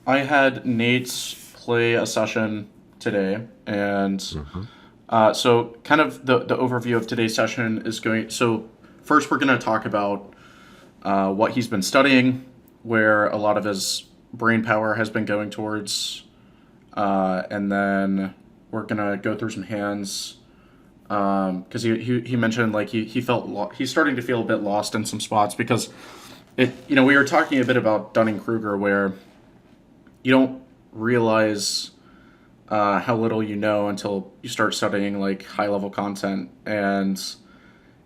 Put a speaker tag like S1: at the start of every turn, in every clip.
S1: I had Nate play a session today, and
S2: Hmm.
S1: so kind of the overview of today's session is going. So first, we're going to talk about what he's been studying, where a lot of his brain power has been going towards, and then we're gonna go through some hands because he mentioned like he felt he's starting to feel a bit lost in some spots because we were talking a bit about Dunning Kruger where you don't realize how little you know until you start studying like high level content, and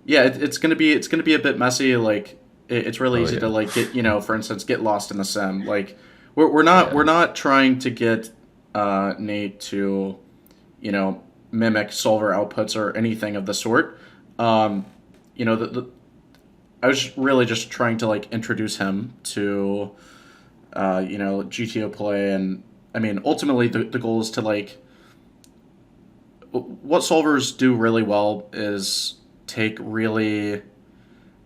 S1: yeah, it's gonna be a bit messy. Like it's really
S2: Oh
S1: easy to
S2: yeah,
S1: like get for instance get lost in the sim. Like we're not
S2: yeah.
S1: we're not trying to get Nate to you know mimic solver outputs or anything of the sort. Um, the I was really just trying to like introduce him to GTO play, and I mean ultimately the goal is to like what solvers do really well is take really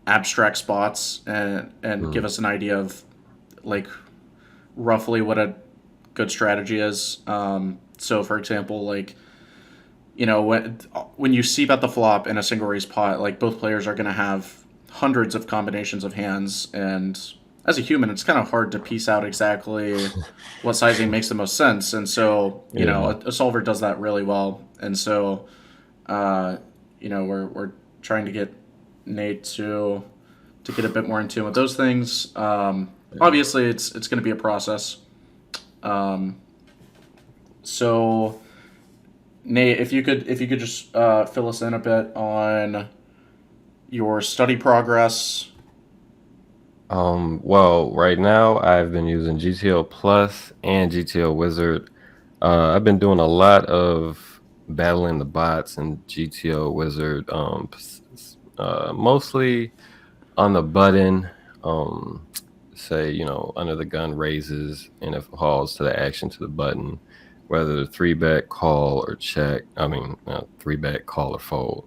S1: abstract spots and give
S2: Mm.
S1: us an idea of like roughly what a good strategy is. So for example, like when you see bet the flop in a single raise pot, like both players are going to have hundreds of combinations of hands, and as a human, it's kind of hard to piece out exactly what sizing makes the most sense. And so
S2: Yeah.
S1: a solver does that really well. And so uh, we're trying to get Nate to get a bit more in tune with those things.
S2: Yeah.
S1: Obviously, it's going to be a process. Um, so Nate, if you could just fill us in a bit on your study progress.
S2: Well, right now I've been using GTO Plus and GTO Wizard. I've been doing a lot of battling the bots in GTO Wizard. Mostly on the button. Say under the gun raises and if it falls to the action to the button, whether the three bet call or check. I mean, three bet call or fold.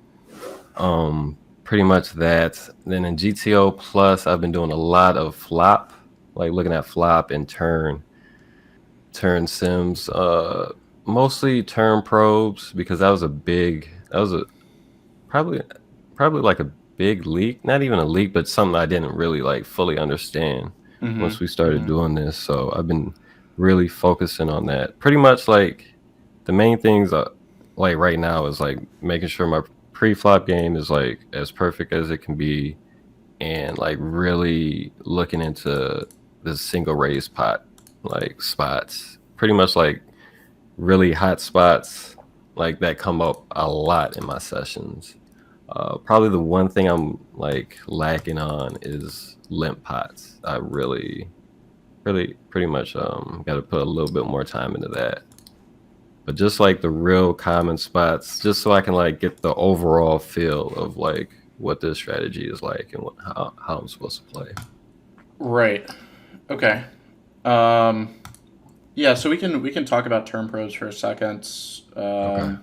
S2: Pretty much that. Then in GTO Plus, I've been doing a lot of flop, like looking at flop and turn sims. Mostly turn probes because that was a probably probably like a big leak. Not even a leak, but something I didn't really like fully understand
S1: Mm-hmm.
S2: once we started
S1: Mm-hmm.
S2: doing this. So I've been really focusing on that. Pretty much like the main things like right now is like making sure my pre-flop game is like as perfect as it can be and like really looking into the single raise pot like spots. Pretty much like really hot spots like that come up a lot in my sessions. Probably the one thing I'm like lacking on is limp pots. I really pretty much got to put a little bit more time into that. But just like the real common spots, just so I can like get the overall feel of like what this strategy is like and how I'm supposed to play.
S1: Right. Okay. Um, yeah. So we can talk about term pros for a second.
S2: Okay.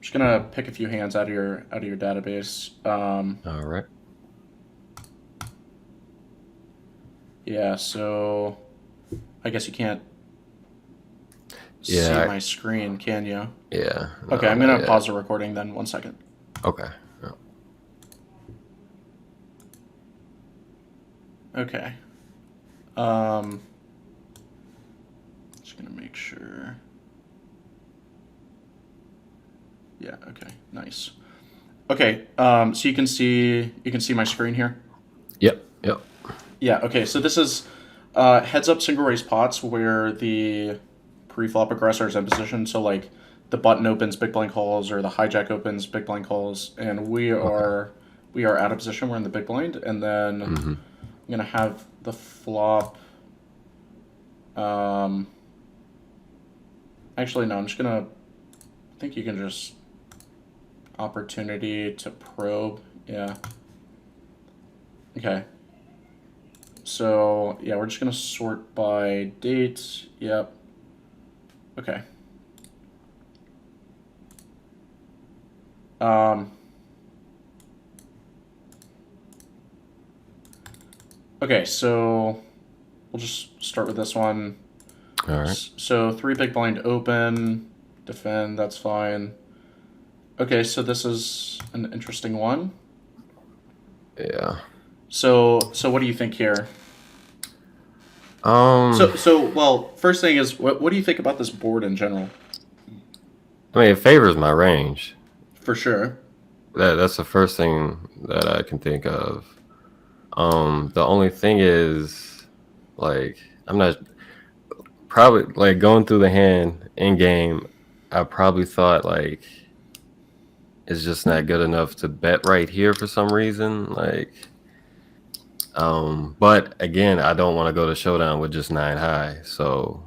S1: Just gonna pick a few hands out of your database.
S2: All right.
S1: Yeah. So I guess you can't see
S2: Yeah.
S1: my screen, can you?
S2: Yeah.
S1: Okay,
S2: No,
S1: I'm
S2: not
S1: gonna
S2: yet.
S1: pause the recording then. 1 second.
S2: Okay. Yeah.
S1: Okay. Um, just gonna make sure. Yeah. Okay. Nice. Okay. So you can see my screen here.
S2: Yep. Yep.
S1: Yeah. Okay. So this is heads up single raise pots where the pre-flop aggressor is in position. So like the button opens big blind calls or the hijack opens big blind calls, and we
S2: Okay.
S1: are we are out of position. We're in the big blind, and then I'm
S2: Hmm.
S1: gonna have the flop. Um, Actually, no. I'm just gonna. I think you can just opportunity to probe. Yeah. Okay. So yeah, we're just gonna sort by date. Yep. Okay. Um, okay. So we'll just start with this one.
S2: All right.
S1: So 3 big blind open, defend, that's fine. Okay, so this is an interesting one.
S2: Yeah.
S1: So what do you think here?
S2: Um,
S1: Well, first thing is, what do you think about this board in general?
S2: I mean, it favors my range.
S1: For sure.
S2: That's the first thing that I can think of. The only thing is, like, I'm not probably like going through the hand in game. I probably thought like it's just not good enough to bet right here for some reason. Like, but again, I don't want to go to showdown with just 9 high. So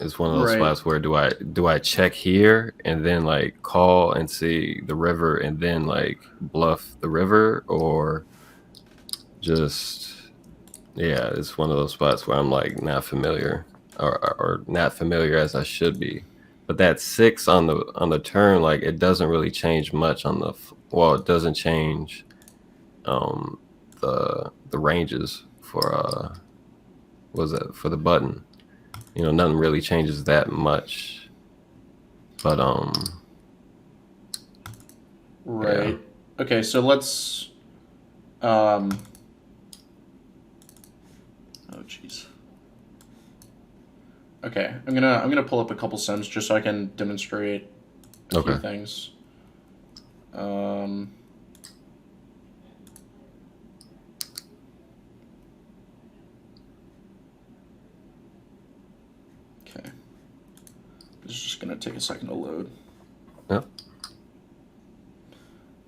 S2: it's one of those
S1: Right.
S2: spots where do I check here and then like call and see the river and then like bluff the river, or just yeah, it's one of those spots where I'm like not familiar or not familiar as I should be. But that 6 on the turn, like it doesn't really change much on the well, it doesn't change um the ranges for was it for the button. Nothing really changes that much. But yeah.
S1: Right. Okay, so let's um oh jeez. Okay, I'm gonna pull up a couple sims just so I can demonstrate a few
S2: Okay.
S1: things. Um okay. This is just gonna take a second to load.
S2: Yep.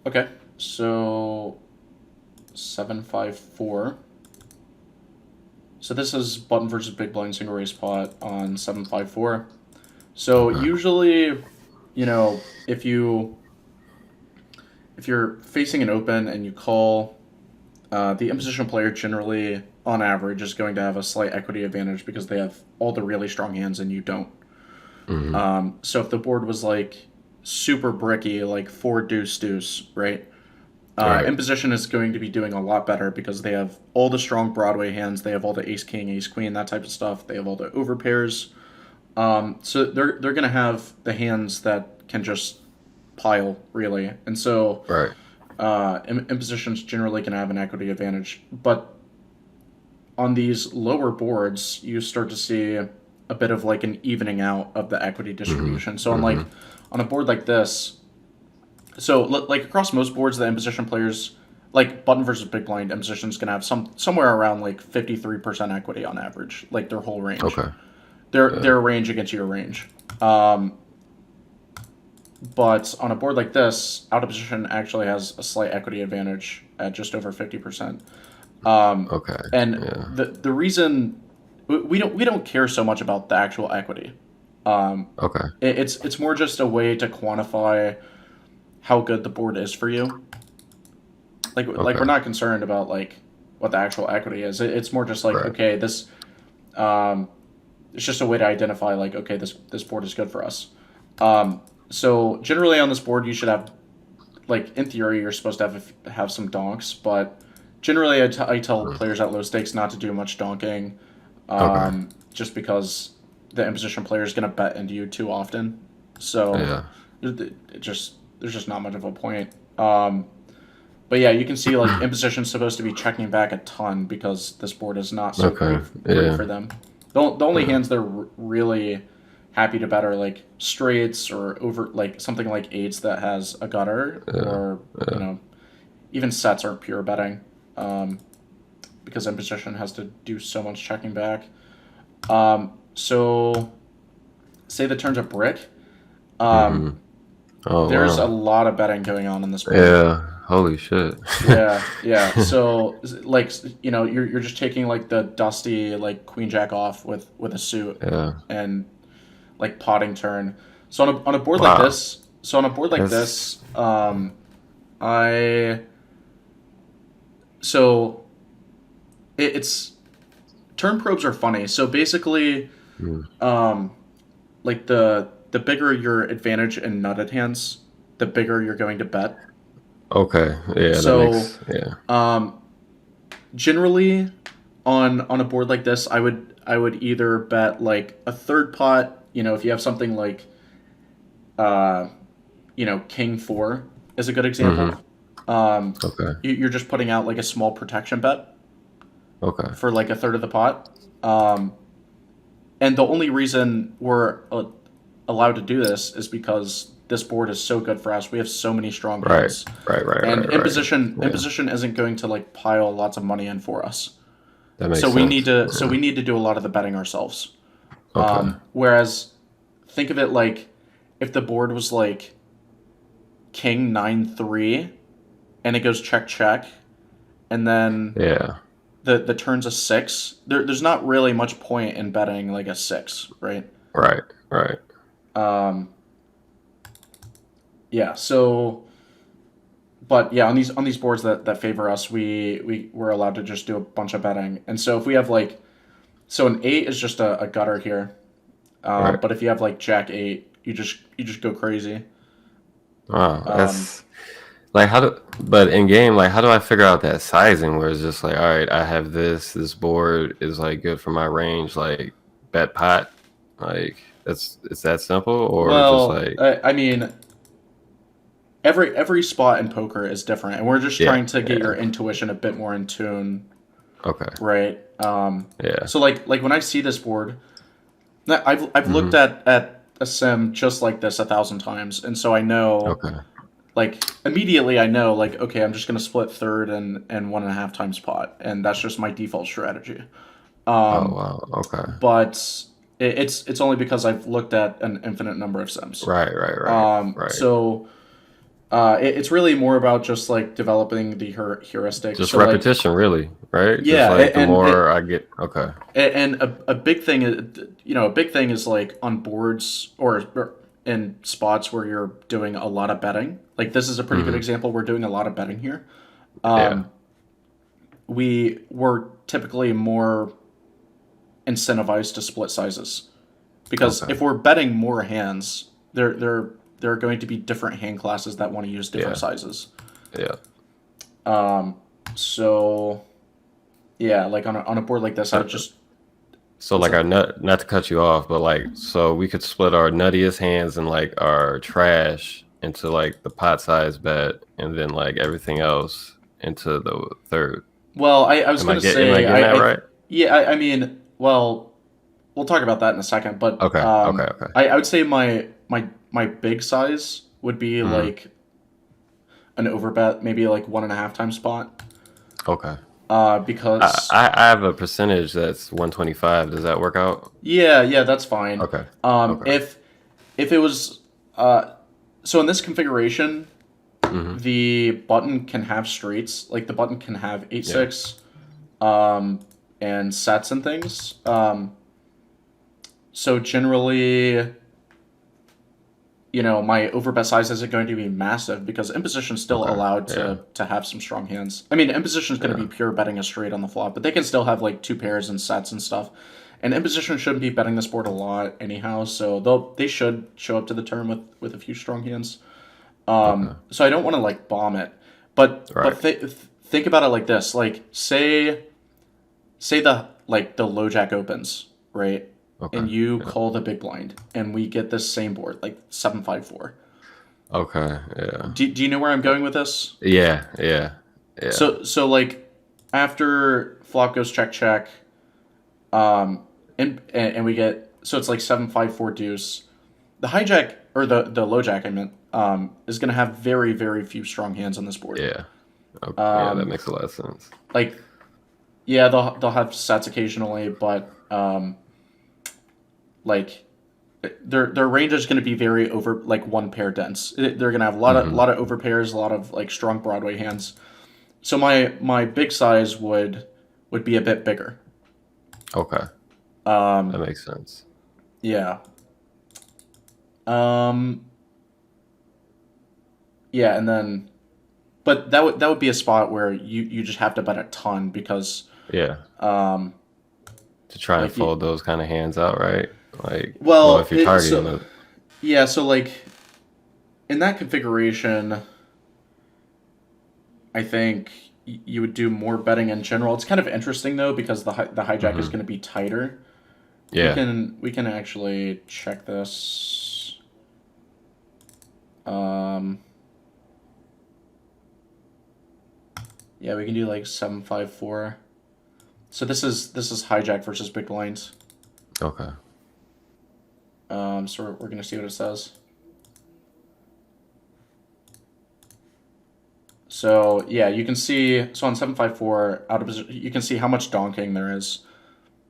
S1: Okay, so 754. So this is button versus big blind single raise pot on 754. So
S2: Okay.
S1: usually, if you're facing an open and you call, the imposition player generally, on average, is going to have a slight equity advantage because they have all the really strong hands and you don't.
S2: Hmm.
S1: So if the board was like super bricky, like 4 deuce deuce, right?
S2: Right.
S1: Imposition is going to be doing a lot better because they have all the strong Broadway hands. They have all the ace king, ace queen, that type of stuff. They have all the overpairs. So they're going to have the hands that can just pile, really. And so
S2: Right.
S1: imposition's generally going to have an equity advantage. But on these lower boards, you start to see a bit of like an evening out of the equity
S2: Hmm.
S1: distribution. So
S2: Hmm.
S1: on a board like this, so like across most boards, the imposition players, like button versus big blind, imposition's gonna have somewhere around like 53% equity on average, like their whole range,
S2: Okay. Yeah.
S1: their range against your range. Um, but on a board like this, out of position actually has a slight equity advantage at just over 50%.
S2: Okay.
S1: And
S2: Yeah.
S1: the reason we don't care so much about the actual equity.
S2: Okay.
S1: It's more just a way to quantify how good the board is for you. Like we're
S2: Okay.
S1: not concerned about like what the actual equity is. It's more just like,
S2: Right.
S1: okay, this um, it's just a way to identify like, okay, this board is good for us. So generally on this board you should have, like, in theory you're supposed to have some donks, but generally I tell
S2: Mhm.
S1: players at low stakes not to do much donking,
S2: Okay.
S1: just because the imposition player is going to bet into you too often. So
S2: Yeah.
S1: there's just not much of a point. But yeah, you can see like imposition's supposed to be checking back a ton because this board is not so
S2: Okay.
S1: great
S2: Yeah.
S1: for them. The only
S2: Yeah.
S1: hands they're really happy to bet are like straights or over like something like eights that has a gutter,
S2: Yeah.
S1: or
S2: Yeah.
S1: even sets aren't pure betting, um, because imposition has to do so much checking back. So say the turn's a brick. Um,
S2: Hmm. Oh
S1: there's a
S2: wow.
S1: lot of betting going on this board.
S2: Yeah. Holy shit.
S1: Yeah, yeah. So like, you're just taking like the dusty like queen jack off with a suit
S2: Yeah.
S1: and like potting turn. So on a board like
S2: Wow.
S1: this, so on a board like
S2: That's.
S1: this, I so it's turn probes are funny. So basically,
S2: Mm.
S1: um, like the bigger your advantage in nutted hands, the bigger you're going to bet.
S2: Okay. Yeah. That
S1: So
S2: makes. Yeah.
S1: um, generally on a board like this, I would either bet like a third pot. If you have something like, uh, King Four is a good example.
S2: Mm-hmm.
S1: Um,
S2: Okay.
S1: you're just putting out like a small protection bet
S2: Okay.
S1: for like a third of the pot. And the only reason we're allowed to do this is because this board is so good for us. We have so many strong
S2: Right.
S1: hands,
S2: Right. Right.
S1: and
S2: Right. Right. Yeah.
S1: imposition isn't going to like pile lots of money in for us.
S2: That
S1: So
S2: makes
S1: we need
S2: sense.
S1: to so
S2: Yeah.
S1: we need to do a lot of the betting ourselves.
S2: Okay.
S1: Whereas, think of it like if the board was like King 9-3, and it goes check check, and then
S2: Yeah.
S1: the turn's a six. There's not really much point in betting like a six, right?
S2: Right. Right.
S1: Um, yeah. So, but yeah, on these boards that favor us, we're allowed to just do a bunch of betting. And so if we have like, so an eight is just a gutter here.
S2: Right.
S1: But if you have like Jack eight, you just go crazy.
S2: Wow.
S1: Um,
S2: That's like but in game, like how do I figure out that sizing where it's just like, all right, I have this board is like good for my range, like bet pot, like it's that simple, or just
S1: well,
S2: like
S1: I mean, every spot in poker is different, and we're just
S2: yeah,
S1: trying to get your
S2: yeah,
S1: intuition a bit more in tune,
S2: okay,
S1: right?
S2: yeah,
S1: So like when I see this board, I've
S2: mm-hmm.
S1: looked at a sim just like this 1,000 times, and so I know,
S2: Okay,
S1: like immediately I know, like, okay, I'm just gonna split third and 1.5 times pot, and that's just my default strategy.
S2: oh
S1: Um,
S2: wow, okay,
S1: but it's only because I've looked at an infinite number of sims.
S2: right, right, right, right,
S1: So it's really more about just like developing the heuristics.
S2: just
S1: So like,
S2: repetition, really, right? Just
S1: yeah,
S2: like the more I get, okay,
S1: and a big thing is, a big thing is like on boards or in spots where you're doing a lot of betting. Like this is a pretty good
S2: mm-hmm.
S1: example. We're doing a lot of betting here.
S2: Yeah,
S1: We were typically more incentivized to split sizes because
S2: okay,
S1: if we're betting more hands, there are going to be different hand classes that want to use different
S2: yeah,
S1: sizes.
S2: yeah,
S1: So yeah, like on a board like this, I would
S2: so,
S1: just
S2: so
S1: what's
S2: like
S1: up?
S2: our not to cut you off, but like so we could split our nuttiest hands and like our trash into like the pot size bet, and then like everything else into the third.
S1: Well, I was gonna
S2: Am I
S1: say
S2: getting that right?
S1: yeah, I mean, well, we'll talk about that in a second, but
S2: Okay, okay, okay.
S1: I would say my big size would be
S2: Hmm.
S1: like an overbet, maybe like 1.5 times spot.
S2: Okay.
S1: Because
S2: I have a percentage that's 125. Does that work out?
S1: yeah, that's fine.
S2: Okay.
S1: Um,
S2: Okay.
S1: if if it was so in this configuration,
S2: Hmm.
S1: the button can have straights, like the button can have eight
S2: Yeah.
S1: six, and sets and things. So generally, my overbet size isn't going to be massive because imposition is still
S2: Okay.
S1: allowed
S2: Yeah.
S1: to have some strong hands. I mean, imposition is going to
S2: Yeah.
S1: be pure betting a straight on the flop, but they can still have like two pairs and sets and stuff. And imposition shouldn't be betting this board a lot anyhow, so they should show up to the turn with a few strong hands.
S2: Okay.
S1: So I don't want to like bomb it, but
S2: Right.
S1: think about it like this: like say the low jack opens, right?
S2: Okay.
S1: And you
S2: Yeah.
S1: call the big blind, and we get this same board, like 7-5-4.
S2: Okay. Yeah.
S1: Do you know where I'm going with this?
S2: Yeah. Yeah. Yeah.
S1: So like after flop goes check check, and we get, so it's like 7-5-4 deuce. The hijack, or the low jack I meant, is gonna have very very few strong hands on this board.
S2: Yeah. Okay. Yeah. That
S1: Um,
S2: makes a lot of sense.
S1: like yeah, they'll have sets occasionally, but like their range is going to be very over like one pair dense. They're going to have
S2: Hmm.
S1: lot of over pairs, a lot of like strong Broadway hands. So my big size would be a bit bigger.
S2: Okay. That
S1: Um,
S2: makes sense.
S1: yeah. Um, yeah, and then but that would be a spot where you just have to bet a ton because
S2: Yeah.
S1: um
S2: To try and
S1: like you,
S2: fold those kind of hands out, right? Like, well,
S1: well
S2: if you're targeting
S1: so
S2: the.
S1: yeah, so like in that configuration, I think you would do more betting in general. It's kind of interesting though because the hijack is
S2: Hmm.
S1: going to be tighter.
S2: Yeah.
S1: We can actually check this. Yeah, we can do like 7-5-4. So this is hijack versus big blinds.
S2: Okay.
S1: So we're gonna see what it says. So yeah, you can see, so on 7-5-4 out of position, you can see how much donking there is.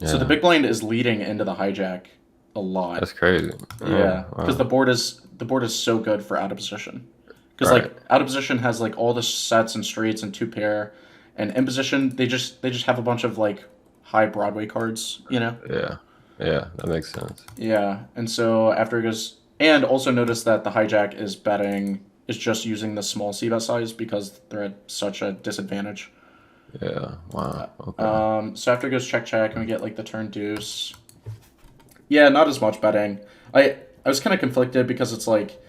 S1: So the
S2: Yeah.
S1: big blind is leading into the hijack a lot.
S2: That's crazy.
S1: Yeah, because
S2: Wow.
S1: the board is so good for out of position. Because
S2: Right.
S1: like out of position has like all the sets and straights and two pair, and in position they just have a bunch of like high Broadway cards, you know.
S2: Yeah. Yeah. That makes sense.
S1: Yeah, and so after it goes, and also notice that the hijack is just using the small c-bet size because they're at such a disadvantage.
S2: Yeah. Wow. Okay.
S1: So after it goes check check and we get like the turn deuce. Yeah, not as much betting. I was kind of conflicted because it's like,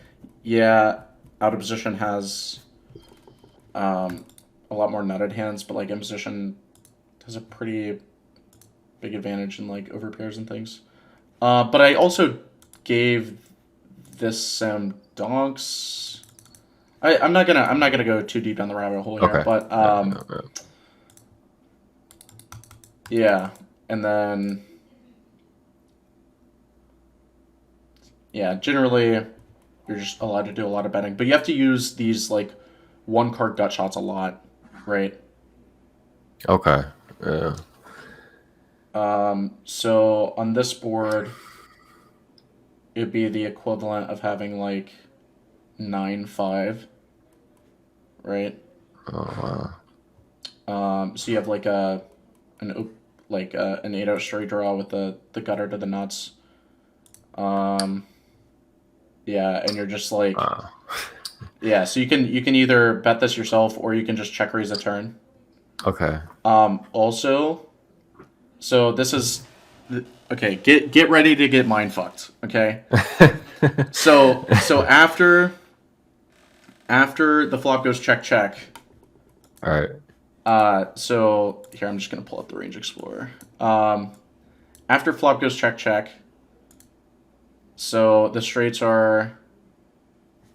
S1: yeah, out of position has a lot more nutted hands, but like in position has a pretty big advantage in like over pairs and things. But I also gave this some donks. I'm not gonna go too deep down the rabbit hole here,
S2: Okay.
S1: but
S2: Yeah.
S1: yeah, and then yeah, generally you're just allowed to do a lot of betting, but you have to use these like one card gut shots a lot, right?
S2: Okay. Yeah.
S1: So on this board, it'd be the equivalent of having like 9-5, right?
S2: Oh wow.
S1: So you have like an 8-out straight draw with the gutter to the nuts. Yeah, and you're just like
S2: Wow.
S1: yeah. So you can either bet this yourself or you can just check raise a turn.
S2: Okay.
S1: Also, so this is okay. Get ready to get mind fucked. Okay. So after the flop goes check check.
S2: All right.
S1: So here I'm just gonna pull up the range explorer. After flop goes check check. So the straights are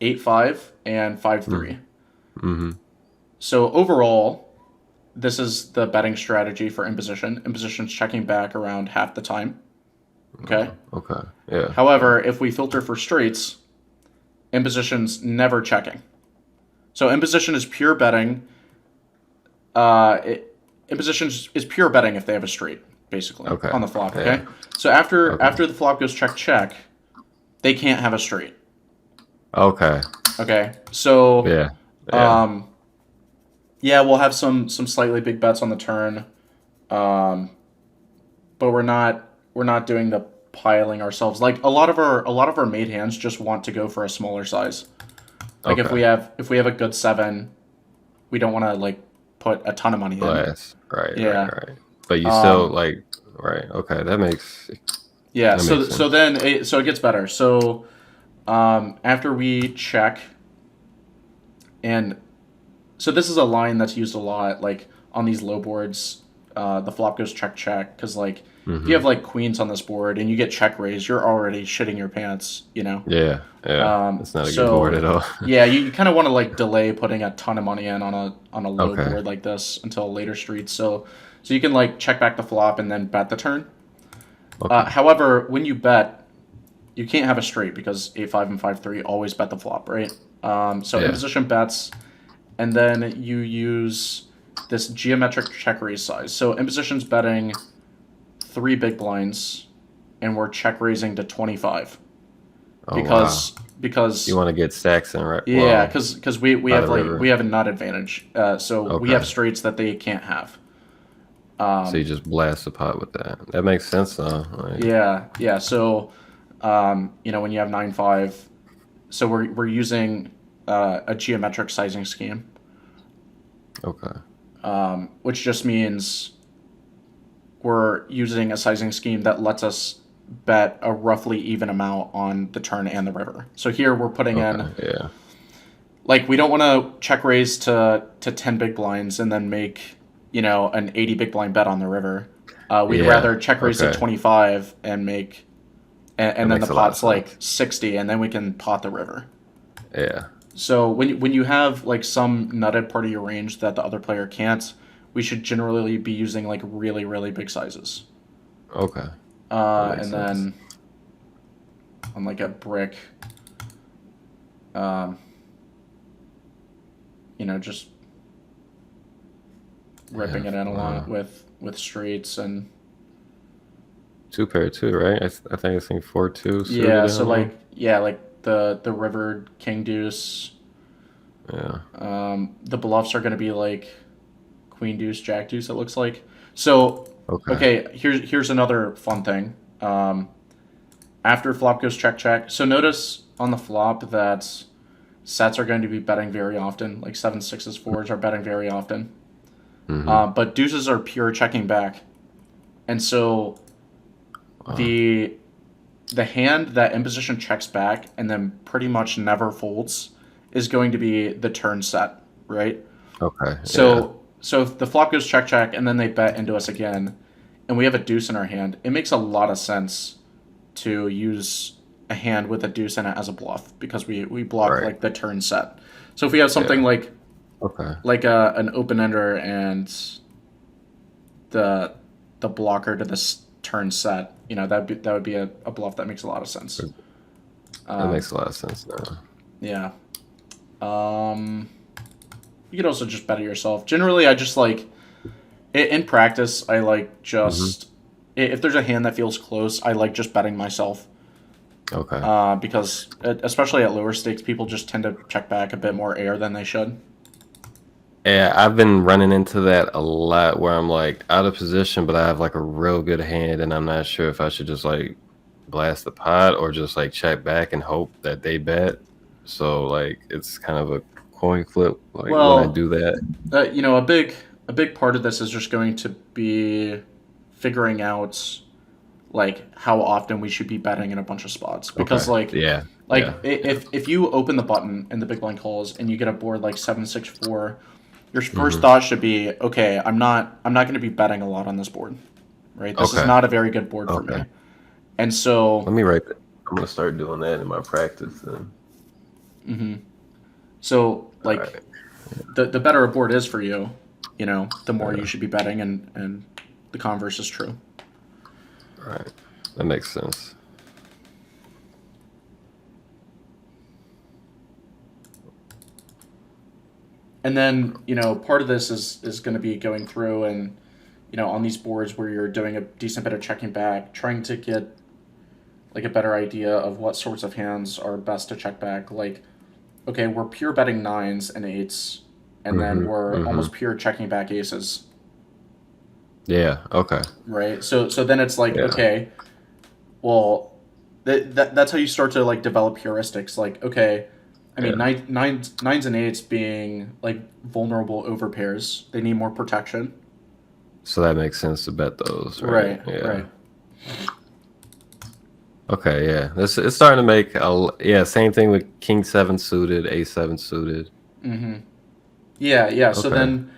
S1: 8-5 and 5-3.
S2: Mm-hmm.
S1: So overall, this is the betting strategy for imposition. Imposition's checking back around half the time. Okay.
S2: Okay. Yeah.
S1: However, if we filter for straights, imposition's never checking. So imposition is pure betting. Imposition is pure betting if they have a straight, basically,
S2: Okay.
S1: on the flop.
S2: Yeah.
S1: Okay. So after the flop goes check check, they can't have a straight.
S2: Okay.
S1: Okay. So
S2: Yeah. Yeah.
S1: yeah, we'll have some slightly big bets on the turn, but we're not doing the piling ourselves. Like a lot of our made hands just want to go for a smaller size. Like if
S2: Okay.
S1: we have a good 7, we don't want to like put a ton of money in.
S2: Blast. Right.
S1: Yeah.
S2: Right. But you still like. Right. Okay. That makes.
S1: Yeah.
S2: That
S1: So
S2: makes
S1: so
S2: sense.
S1: then so it gets better. So after we check, and so this is a line that's used a lot, like on these low boards. The flop goes check check because like if you have like queens on this board and you get check raised, you're already shitting your pants, you know.
S2: Yeah. Yeah. It's not a good
S1: So
S2: board at all.
S1: yeah, you kind of want to like delay putting a ton of money in on a low
S2: Okay.
S1: board like this until later streets. So you can like check back the flop and then bet the turn.
S2: Okay.
S1: However, when you bet, you can't have a straight because 8-5 and 5-3 always bet the flop, right? So
S2: Yeah.
S1: imposition bets, and then you use this geometric check raise size. So imposition's betting 3 big blinds, and we're check raising to 25
S2: Oh
S1: because
S2: You want to get stacks in, right?
S1: yeah,
S2: Well,
S1: because we
S2: by
S1: have
S2: the
S1: like
S2: river.
S1: we have a nut advantage. So we
S2: Okay.
S1: have straights that they can't have.
S2: So you just blast the pot with that. That makes sense, though. Like,
S1: Yeah. So, when you have 9-5, so we're using a geometric sizing scheme,
S2: okay.
S1: which just means we're using a sizing scheme that lets us bet a roughly even amount on the turn and the river. So here we're putting in
S2: Okay. Yeah.
S1: like we don't want to check raise to 10 big blinds and then make an 80 big blind bet on the river. We'd
S2: Yeah.
S1: rather check raise at
S2: Okay.
S1: 25 and make,
S2: That
S1: and then the
S2: makes a lot of
S1: pot's like
S2: sense.
S1: 60, and then we can pot the river.
S2: Yeah.
S1: So when you have like some nutted part of your range that the other player can't, we should generally be using like really really big sizes.
S2: Okay. That makes
S1: And
S2: sense.
S1: then on like a brick, um, just ripping
S2: Yeah.
S1: it in along with streets and
S2: Two pair too, right? I think 4-2 suited
S1: yeah.
S2: in
S1: So
S2: them.
S1: like yeah, like the river king deuce.
S2: Yeah.
S1: The bluffs are going to be like queen deuce, jack deuce. It looks like. So
S2: Okay.
S1: okay, here's another fun thing. After flop goes check check. So notice on the flop that sets are going to be betting very often. Like sevens, sixes, fours are betting very often.
S2: Mm-hmm.
S1: But deuces are pure checking back, and so
S2: Wow.
S1: the the hand that in position checks back and then pretty much never folds is going to be the turn set, right?
S2: Okay. Yeah.
S1: So if the flop goes check check and then they bet into us again, and we have a deuce in our hand, it makes a lot of sense to use a hand with a deuce in it as a bluff because we block
S2: Right.
S1: like the turn set. So if we have something
S2: Yeah. Okay.
S1: like an open ender and the the blocker to this turn set, that would be a bluff that makes a lot of sense.
S2: That
S1: Um,
S2: makes a lot of sense now.
S1: yeah. Um, you could also just bet it yourself. Generally, I just like in practice. I like
S2: Mm-hmm.
S1: just if there's a hand that feels close, I like just betting myself.
S2: Okay.
S1: Because especially at lower stakes, people just tend to check back a bit more air than they should.
S2: Yeah, I've been running into that a lot where I'm like out of position, but I have like a real good hand, and I'm not sure if I should just like blast the pot or just like check back and hope that they bet. So like it's kind of a coin flip like when I
S1: Well,
S2: do that.
S1: a big part of this is just going to be figuring out like how often we should be betting in a bunch of spots because
S2: Okay. Yeah. Yeah. Yeah.
S1: if you open the button and the big blind calls and you get a board like 7-6-4, your first
S2: Mm-hmm.
S1: thought should be, okay, I'm not going to be betting a lot on this board, right? This is
S2: Okay.
S1: not a very good board for
S2: Okay.
S1: me. And so
S2: Let me write that. I'm gonna start doing that in my practice then.
S1: mhm. So
S2: All
S1: like
S2: right.
S1: the better a board is for you, the more you
S2: Yeah.
S1: should be betting and the converse is true.
S2: All right. That makes sense.
S1: And then, part of this is going to be going through and on these boards where you're doing a decent bit of checking back, trying to get like a better idea of what sorts of hands are best to check back. Like, okay, we're pure betting nines and eights, and then
S2: Mm-hmm.
S1: we're
S2: Mm-hmm.
S1: almost pure checking back aces,
S2: Yeah. Okay.
S1: right? So then it's like,
S2: Yeah.
S1: okay, well, that's how you start to like develop heuristics. Like, okay, I mean,
S2: Yeah.
S1: nines and eights being like vulnerable over pairs, they need more protection.
S2: So that makes sense to bet those, right?
S1: Right,
S2: Yeah.
S1: right.
S2: Okay, yeah. It's starting to make yeah, same thing with King 7 suited, A7 suited.
S1: Mm-hmm. Yeah, yeah. So
S2: Okay.
S1: then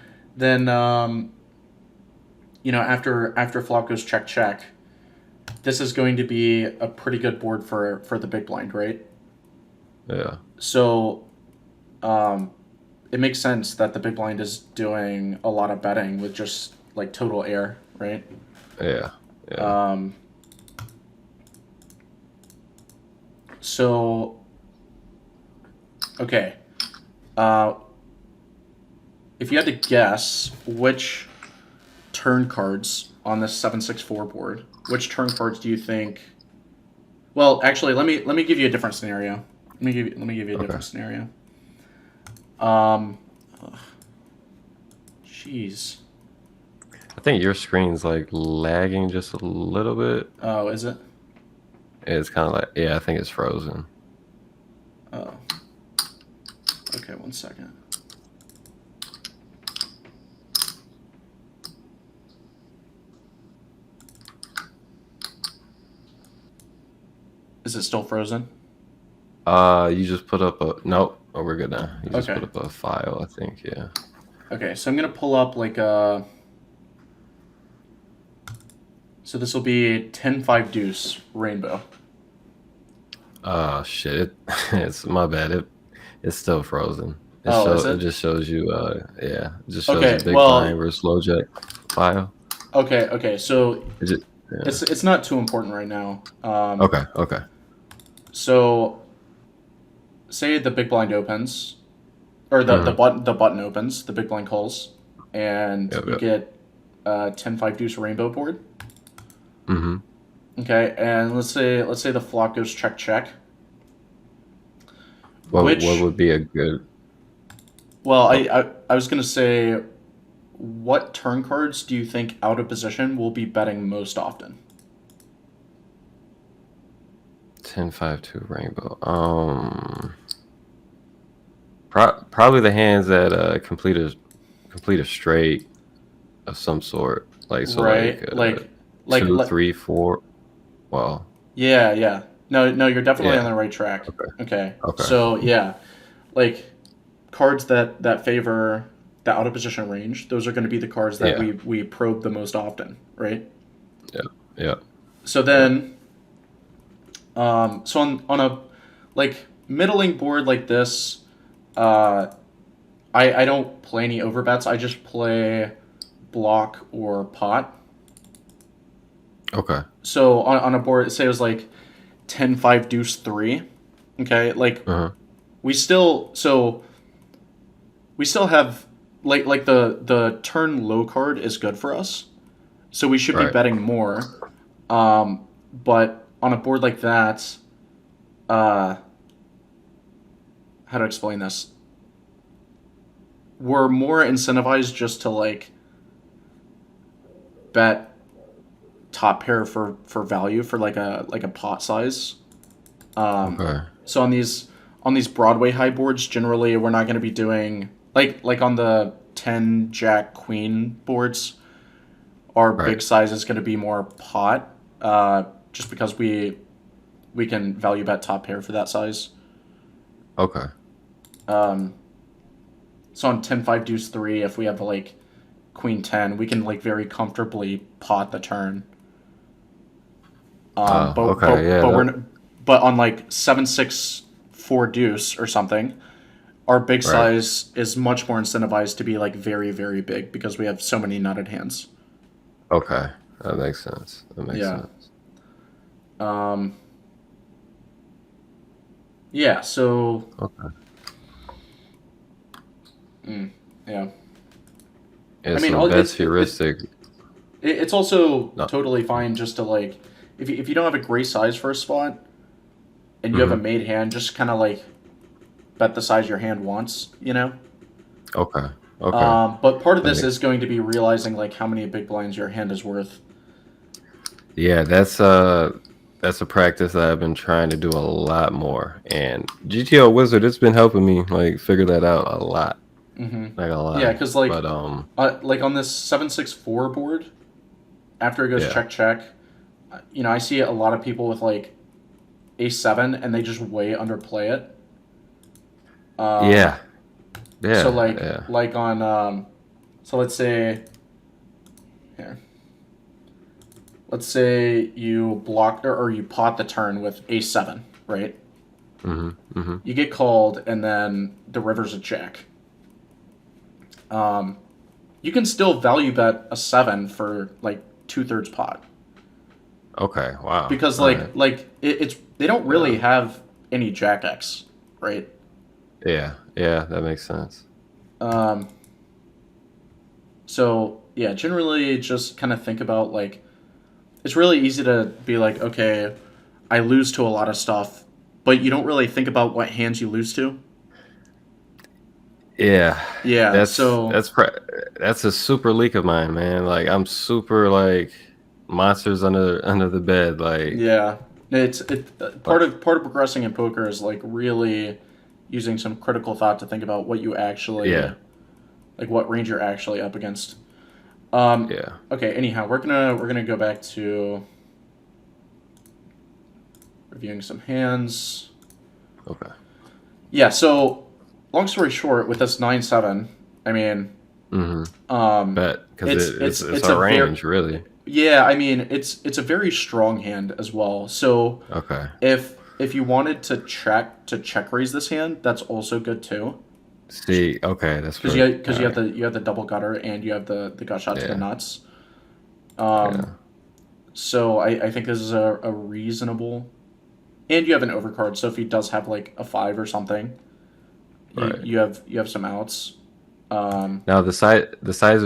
S1: after flop goes check check, this is going to be a pretty good board for the big blind, right?
S2: Yeah.
S1: So um, it makes sense that the big blind is doing a lot of betting with just like total air, right?
S2: Yeah. Yeah.
S1: Um, so okay, uh, if you had to guess which turn cards on this 7-6-4 board, which turn cards do you think? Well, actually, let me give you a different scenario. Let me give you a
S2: Okay.
S1: different scenario. Um, ugh, jeez.
S2: I think your screen's like lagging just a little bit.
S1: Oh, is it?
S2: It's kind of like, yeah, I think it's frozen.
S1: Oh. Okay, 1 second. Is it still frozen?
S2: You just put up a nope. Oh, we're good now. You just
S1: Okay.
S2: put up a file, I think. Yeah.
S1: Okay, so I'm gonna pull up like a So this will be 10-5 deuce rainbow.
S2: Oh shit! It's my bad. It's still frozen.
S1: Oh, is
S2: It
S1: it?
S2: just shows you. Yeah, it just shows you
S1: Okay,
S2: big
S1: well,
S2: blind versus low jack file.
S1: okay. So
S2: It just yeah.
S1: it's not too important right now.
S2: Okay. Okay.
S1: So say the big blind opens, or
S2: Mm-hmm.
S1: the button opens, the big blind calls, and
S2: Yep.
S1: you
S2: Yep.
S1: get 10-5 deuce rainbow board.
S2: Mm-hmm.
S1: Okay, and let's say the flop goes check check.
S2: What
S1: Which
S2: would be a good?
S1: well,
S2: Oh,
S1: I was gonna say, what turn cards do you think out of position will be betting most often?
S2: 10-5-2 rainbow. Probably the hands that complete a straight of some sort. Like so, like
S1: Right, like
S2: two,
S1: like
S2: three, four. Well,
S1: yeah. No, you're definitely on
S2: yeah.
S1: the right track.
S2: Okay.
S1: Okay,
S2: Okay.
S1: so yeah, like cards that favor the out of position range. Those are going to be the cards that
S2: Yeah.
S1: we probe the most often, right?
S2: Yeah. Yeah.
S1: So
S2: Yeah.
S1: then, so on a like middling board like this, uh, I don't play any overbets. I just play block or pot.
S2: Okay.
S1: So on a board, say it was like 10-5 deuce 3. Okay, like
S2: Uh-huh.
S1: we still so we still have like the turn low card is good for us, so we should be
S2: Right.
S1: betting more. But on a board like that, uh, how to explain this? We're more incentivized just to like bet top pair for value for like a pot size. Um,
S2: Okay.
S1: so on these Broadway high boards, generally we're not going to be doing like on the 10 Jack Queen boards. Our
S2: Right.
S1: big size is going to be more pot, just because we can value bet top pair for that size.
S2: Okay.
S1: Um, so on 10-5 deuce 3, if we have like Queen 10, we can like very comfortably pot the turn. Um, but
S2: Okay.
S1: but
S2: Yeah.
S1: but we're but on like 7-6 4 deuce or something, our big
S2: Right.
S1: size is much more incentivized to be like very very big because we have so many nutted hands.
S2: Okay. That makes sense. That makes
S1: Yeah.
S2: sense.
S1: Um, yeah. So
S2: Okay.
S1: mm, yeah.
S2: Yeah.
S1: I mean,
S2: So
S1: all
S2: best heuristic.
S1: it's also
S2: No.
S1: totally fine just to like if you don't have a great size for a spot and you have a
S2: Mm-hmm.
S1: made hand, just kind of like bet the size your hand wants, you know.
S2: Okay. Okay.
S1: But part of
S2: That
S1: this
S2: makes.
S1: is going to be realizing like how many big blinds your hand is worth.
S2: Yeah. That's a practice that I've been trying to do a lot more, and GTO Wizard, it's been helping me like figure that out a lot.
S1: Hmm.
S2: Not gonna
S1: Yeah,
S2: lie,
S1: because
S2: but
S1: like on this 7-6 4 board, after it goes
S2: yeah.
S1: check check, I see a lot of people with like a 7 and they just way underplay it. Um,
S2: Yeah.
S1: so
S2: Yeah. Yeah.
S1: like on so let's say here, let's say you block or you pot the turn with a 7, right?
S2: Mm-hmm. Mm-hmm.
S1: You get called and then the river's a jack. Um, you can still value bet a 7 for like 2/3 pot
S2: Okay. Wow.
S1: because
S2: All right.
S1: it's they don't really
S2: Yeah.
S1: have any jack X, right?
S2: Yeah. Yeah. That makes sense.
S1: Um, so yeah, generally just kind of think about like it's really easy to be like, okay, I lose to a lot of stuff, but you don't really think about what hands you lose to.
S2: Yeah.
S1: Yeah,
S2: That's
S1: so
S2: that's pre- that's a super leak of mine, man. Like I'm super like monsters under the bed. Like,
S1: yeah, it's it
S2: but
S1: part of progressing in poker is like really using some critical thought to think about what you actually
S2: yeah.
S1: like what range you're actually up against. Um,
S2: Yeah.
S1: okay, anyhow, we're gonna go back to reviewing some hands.
S2: Okay.
S1: Yeah, so long story short, with this 9-7, I mean,
S2: Mm-hmm.
S1: um,
S2: Bet because
S1: it's
S2: it's
S1: it's
S2: it's
S1: it's
S2: our
S1: a very
S2: range, really.
S1: Yeah, I mean it's a very strong hand as well. So
S2: Okay.
S1: if you wanted to check raise this hand, that's also good too.
S2: See, okay, that's
S1: Because
S2: perfect.
S1: because
S2: All right.
S1: you have the double gutter and you have the gut shot to the
S2: Yeah.
S1: nuts. Um,
S2: Yeah.
S1: so I think this is a reasonable, and you have an overcard. So if he does have like a five or something,
S2: Right.
S1: you have some outs. Um,
S2: Now the size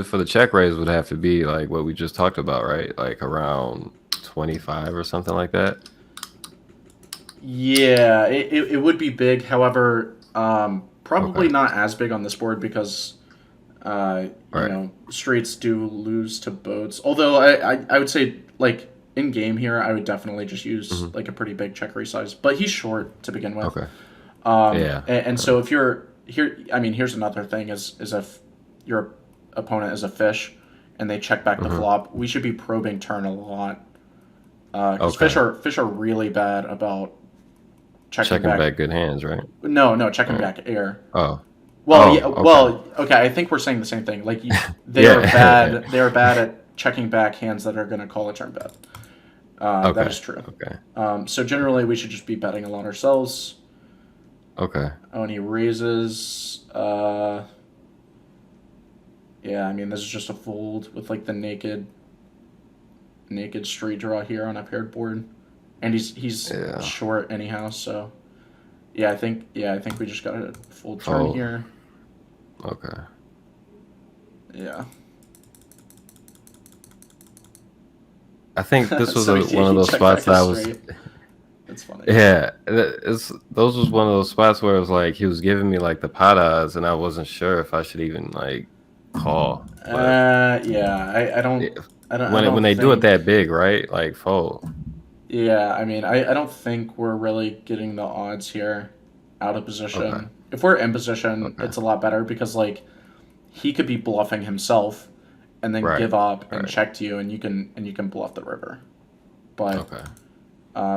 S2: for the check raise would have to be like what we just talked about, right? Like around 25 or something like that.
S1: yeah, it would be big. However,
S2: Okay.
S1: probably not as big on this board because you
S2: Right.
S1: know, straights do lose to boats. Although I would say like in game here, I would definitely just use
S2: Hmm.
S1: like a pretty big check raise size. But he's short to begin with.
S2: Okay. Yeah.
S1: And so if you're here, I mean, here's another thing: is if your opponent is a fish and they check back the
S2: Hmm.
S1: flop, we should be probing turn a lot because
S2: Okay.
S1: fish are really bad about checking
S2: Checking
S1: back.
S2: back good hands, right?
S1: No, checking
S2: Right.
S1: back air.
S2: Oh.
S1: Well, yeah,
S2: Oh. Okay.
S1: well, okay. I think we're saying the same thing. Like they are
S2: Yeah.
S1: bad. They are bad at checking back hands that are going to call a turn bet. That
S2: Okay.
S1: is true.
S2: Okay.
S1: So generally, we should just be betting a lot ourselves.
S2: Okay.
S1: Oh, and he raises. Yeah, I mean this is just a fold with like the naked straight draw here on a paired board, and he's
S2: Yeah.
S1: short anyhow. So I think we just got a fold turn
S2: Fold.
S1: here.
S2: Okay.
S1: Yeah.
S2: I think this was
S1: So
S2: one of
S1: he
S2: those
S1: checked back
S2: spots that
S1: his
S2: I was.
S1: straight. That's funny.
S2: Yeah, it's those was one of those spots where it was like he was giving me like the pot odds, and I wasn't sure if I should even like call. But
S1: Yeah,
S2: if,
S1: I
S2: when
S1: don't
S2: they do it
S1: think.
S2: that big, right? Like fold.
S1: Yeah, I mean, I don't think we're really getting the odds here out of
S2: Okay.
S1: position. If we're in position,
S2: Okay.
S1: it's a lot better because like he could be bluffing himself and then
S2: Right.
S1: give up and
S2: Right.
S1: check to you, and you can bluff the river. But
S2: Okay.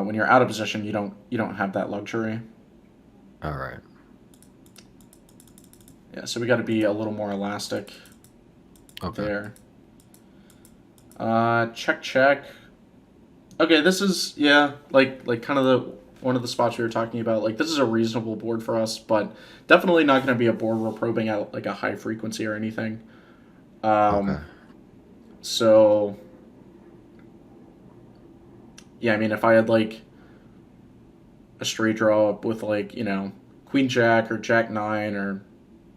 S1: when you're out of position, you don't have that luxury.
S2: All right.
S1: Yeah, so we got to be a little more elastic
S2: Okay.
S1: there. Check check. Okay, this is like kind of the one of the spots we were talking about. Like this is a reasonable board for us, but definitely not going to be a board we're probing at like a high frequency or anything.
S2: Okay.
S1: Um, so yeah, I mean, if I had like a straight draw with like Queen Jack or Jack Nine or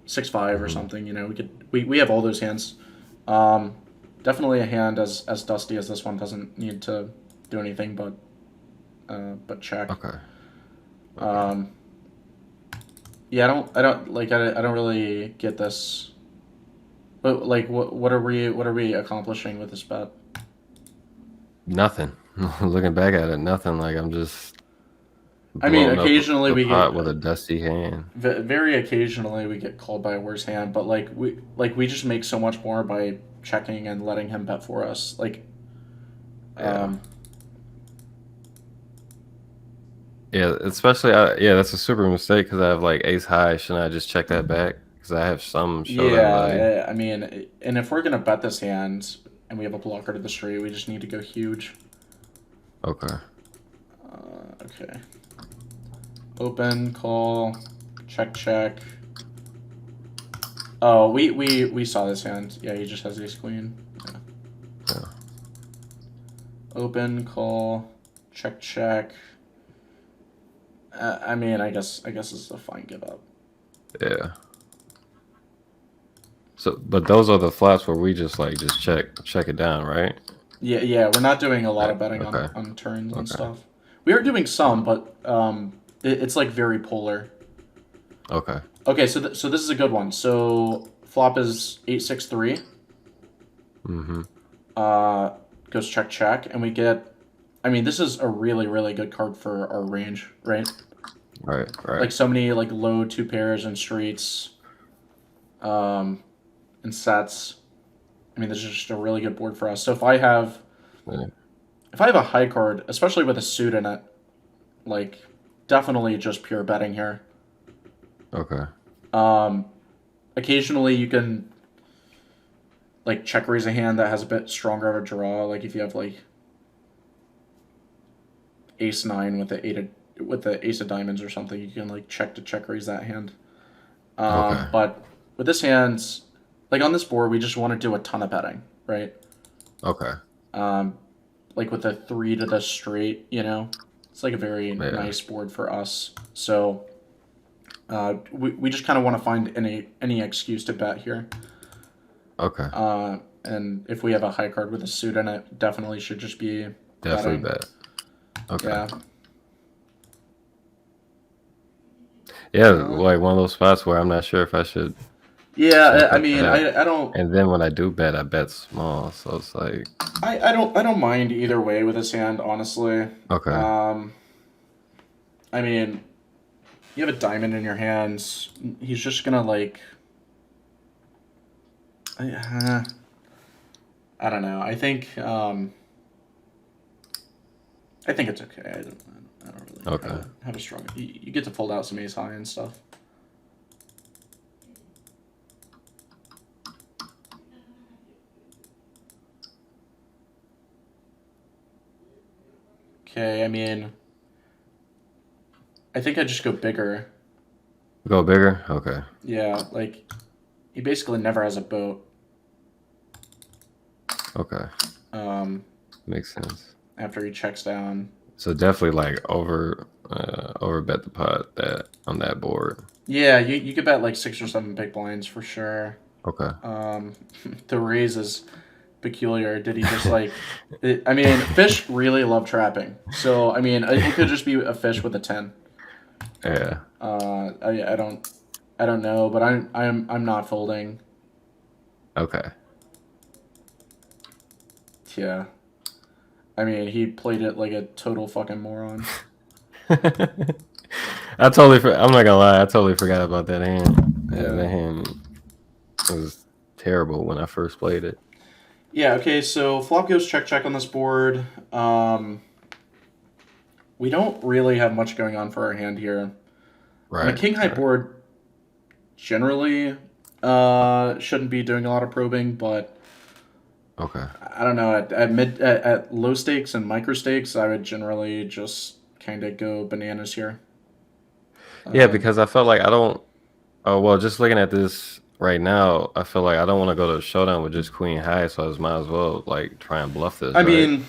S1: 6-5 or
S2: Hmm.
S1: something, we have all those hands. Um, Definitely a hand as dusty as this one doesn't need to do anything but check.
S2: Okay. Okay.
S1: Um, yeah, I don't really get this. But like, what are we accomplishing with this bet?
S2: Nothing. Looking back at it, nothing. Like I'm just
S1: I mean,
S2: blowing up
S1: occasionally
S2: the
S1: we
S2: pot
S1: get
S2: with a dusty hand.
S1: very occasionally we get called by a worse hand, but we just make so much more by checking and letting him bet for us.
S2: Yeah.
S1: Um,
S2: Yeah, especially yeah, that's a super mistake because I have like ace high. Shouldn't I just check that back? Because I have some show that value.
S1: yeah, I mean, and if we're gonna bet this hand and we have a blocker to the street, we just need to go huge.
S2: Okay.
S1: Okay. Open, call, check, check. Oh, we saw this hand. Yeah, he just has ace queen. Yeah.
S2: Yeah.
S1: Open, call, check, check. I mean, I guess it's a fine give up.
S2: Yeah. So, but those are the flops where we just like just check it down, right?
S1: Yeah, we're not doing a lot
S2: Right.
S1: of betting
S2: Okay.
S1: on turns and
S2: Okay.
S1: stuff. We are doing
S2: Yeah.
S1: some, but it's like very polar.
S2: Okay.
S1: Okay, so this is a good one. So flop is 8-6-3.
S2: Mm-hmm.
S1: Uh, Goes check check, and we get. I mean, this is a really good card for our range, right?
S2: Right. Right.
S1: Like so many like low two pairs and streets, um, and sets. I mean, this is just a really good board for us. So
S2: Yeah.
S1: if I have a high card, especially with a suit in it, like definitely just pure betting here.
S2: Okay.
S1: Um, Occasionally you can like check raise a hand that has a bit stronger of a draw. Like if you have like ace nine with the ace of diamonds or something, you can like check to check raise that hand.
S2: Okay.
S1: But with this hand, like on this board, we just want to do a ton of betting, right?
S2: Okay.
S1: Like with the 3 to the straight, it's like a very
S2: Yeah.
S1: nice board for us. So we just kind of want to find any excuse to bet here.
S2: Okay.
S1: And if we have a high card with a suit in it, definitely should just be
S2: Definitely
S1: betting.
S2: bet. Okay.
S1: Yeah.
S2: Yeah, like one of those spots where I'm not sure if I should.
S1: Yeah, I
S2: bet
S1: mean,
S2: that.
S1: I don't.
S2: And then when I do bet, I bet small. So it's like.
S1: I don't mind either way with this hand, honestly.
S2: Okay.
S1: I mean, you have a diamond in your hands. He's just gonna like. I don't know. I think it's okay. I don't really have a strong. You get to fold out some ace high and stuff. Okay, I mean, I think I just go bigger.
S2: Go bigger? Okay.
S1: Yeah, like he basically never has a boat.
S2: Okay.
S1: Makes
S2: sense.
S1: After he checks down.
S2: So definitely like over bet the pot that on that board.
S1: Yeah, you could bet like 6 or 7 big blinds for sure.
S2: Okay.
S1: The raise is peculiar. Did he just like? I mean, fish really love trapping. So I mean, it could just be a fish with a 10.
S2: Yeah.
S1: I don't know, but I'm not folding.
S2: Okay.
S1: Yeah. I mean, he played it like a total fucking moron.
S2: I'm not gonna lie, I totally forgot about that hand. Yeah, that hand was terrible when I first played it.
S1: Yeah, okay, so flop goes check on this board. We don't really have much going on for our hand here.
S2: Right.
S1: On a king high board, generally shouldn't be doing a lot of probing, but
S2: okay.
S1: I don't know. At low stakes and micro stakes, I would generally just kind of go bananas here.
S2: Yeah, because I felt like I don't. Oh well, just looking at this right now, I feel like I don't want to go to a showdown with just queen high, so I might as well like try and bluff this.
S1: I mean,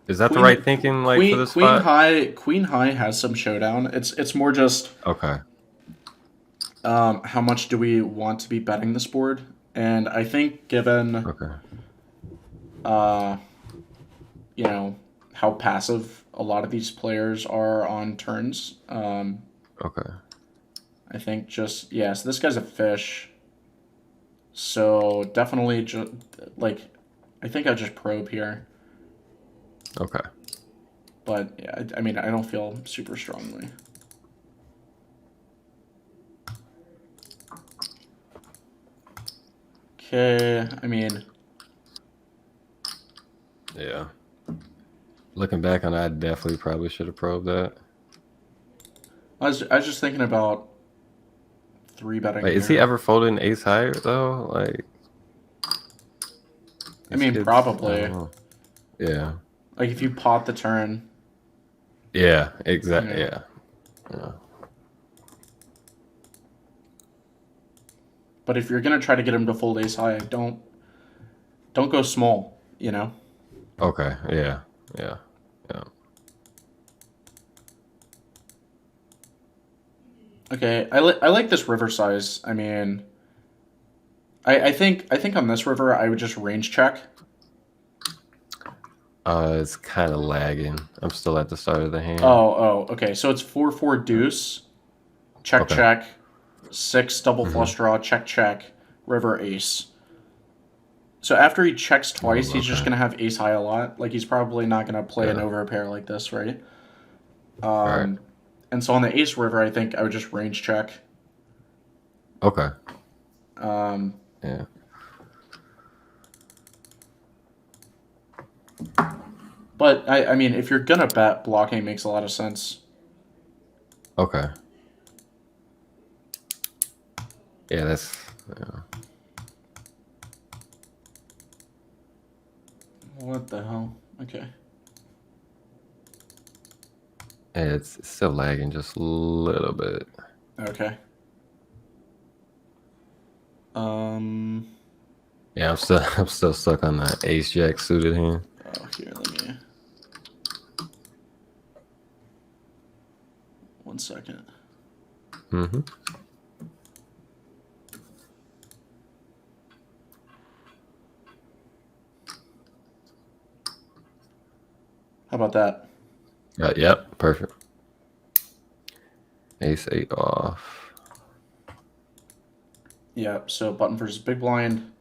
S2: is that the right thinking? Like for this spot?
S1: Queen high has some showdown. It's more just
S2: okay.
S1: How much do we want to be betting this board? And I think given you know how passive a lot of these players are on turns.
S2: Okay.
S1: I think just so this guy's a fish. So definitely I think I just probe here.
S2: Okay.
S1: But yeah, I mean I don't feel super strongly. Okay, I mean.
S2: Yeah. Looking back on that, I definitely probably should have probed that.
S1: I was just thinking about 3-betting.
S2: Like, is he ever folding ace higher though? Like,
S1: I mean, probably.
S2: Yeah.
S1: Like if you pot the turn.
S2: Yeah. Exactly. Yeah.
S1: But if you're gonna try to get him to fold ace high, don't go small.
S2: Okay. Yeah. Yeah. Yeah.
S1: Okay, I like this river size. I mean, I think on this river I would just range check.
S2: It's kind of lagging. I'm still at the start of the hand.
S1: Okay. So it's 4-4 deuce, check, 6 double flush draw, check, river ace. So after he checks twice, he's just gonna have ace high a lot. Like he's probably not gonna play an over pair like this, right?
S2: Right.
S1: And so on the ace river, I think I would just range check.
S2: Okay.
S1: Yeah. But I mean, if you're gonna bet, blocking makes a lot of sense.
S2: Okay. Yeah, that's.
S1: What the hell? Okay.
S2: It's still lagging just a little bit.
S1: Okay.
S2: Yeah, I'm still stuck on that ace jack suited hand.
S1: Oh, here, let me. 1 second.
S2: Mm-hmm.
S1: How about that?
S2: Yep, perfect. Ace 8 off.
S1: Yeah, so button versus big blind.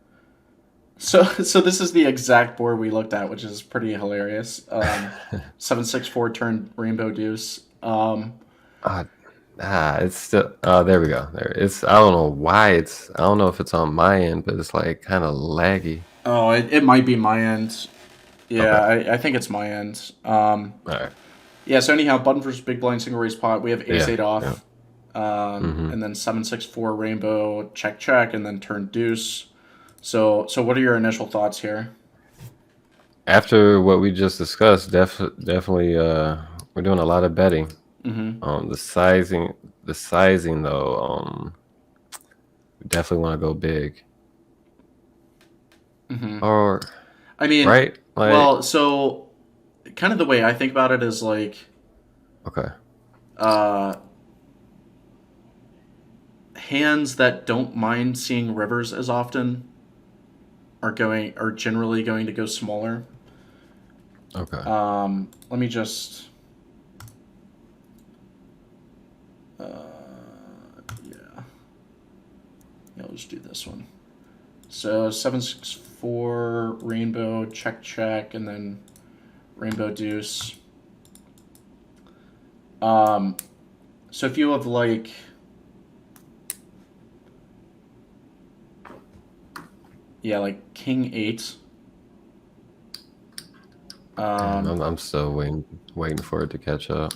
S1: So this is the exact board we looked at, which is pretty hilarious. 7-6-4 turn rainbow deuce.
S2: It's still. Oh, there we go. There. It's. I don't know why it's. I don't know if it's on my end, but it's like kind of laggy.
S1: Oh, it might be my end. Yeah,
S2: Okay.
S1: I think it's my end.
S2: All right.
S1: Yeah, so anyhow, button versus big blind single raise pot. We have ace
S2: Yeah.
S1: 8
S2: Yeah.
S1: off.
S2: Mm-hmm.
S1: And then 7-6-4 rainbow check check, and then turn deuce. So what are your initial thoughts here?
S2: After what we just discussed, definitely. We're doing a lot of betting.
S1: Mm-hmm.
S2: The sizing though. We definitely want to go big.
S1: Mm-hmm.
S2: Or
S1: I mean,
S2: right? Like
S1: well, so kind of the way I think about it is like,
S2: okay.
S1: uh, hands that don't mind seeing rivers as often are generally going to go smaller.
S2: Okay.
S1: Let me just. Yeah. Yeah, let's do this one. So 7-6-4 rainbow check check, and then rainbow deuce. So if you have like, yeah, like king 8.
S2: I'm still waiting for it to catch up.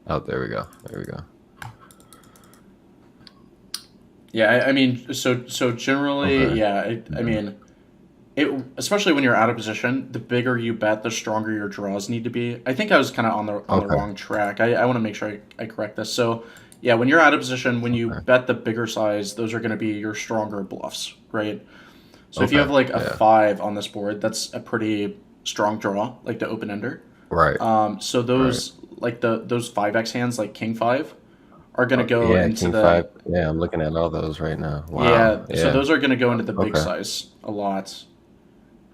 S2: Oh, there we go. There we go.
S1: Yeah, I mean, so generally,
S2: Okay.
S1: yeah, I mean, it, especially when you're out of position, the bigger you bet, the stronger your draws need to be. I think I was kind of on the
S2: Okay.
S1: wrong track. I want to make sure I correct this. So yeah, when you're out of position, when you
S2: Okay.
S1: bet the bigger size, those are going to be your stronger bluffs, right? So if you
S2: Okay.
S1: have like a
S2: Yeah.
S1: 5 on this board, that's a pretty strong draw, like the open ender.
S2: Right.
S1: So
S2: Right.
S1: those like those 5x hands, like king 5, are going to go
S2: Yeah.
S1: into
S2: King
S1: the.
S2: five. Yeah. I'm looking at all those right now. Wow.
S1: Yeah, so
S2: Yeah.
S1: those are going to go into the big
S2: Okay.
S1: size a lot,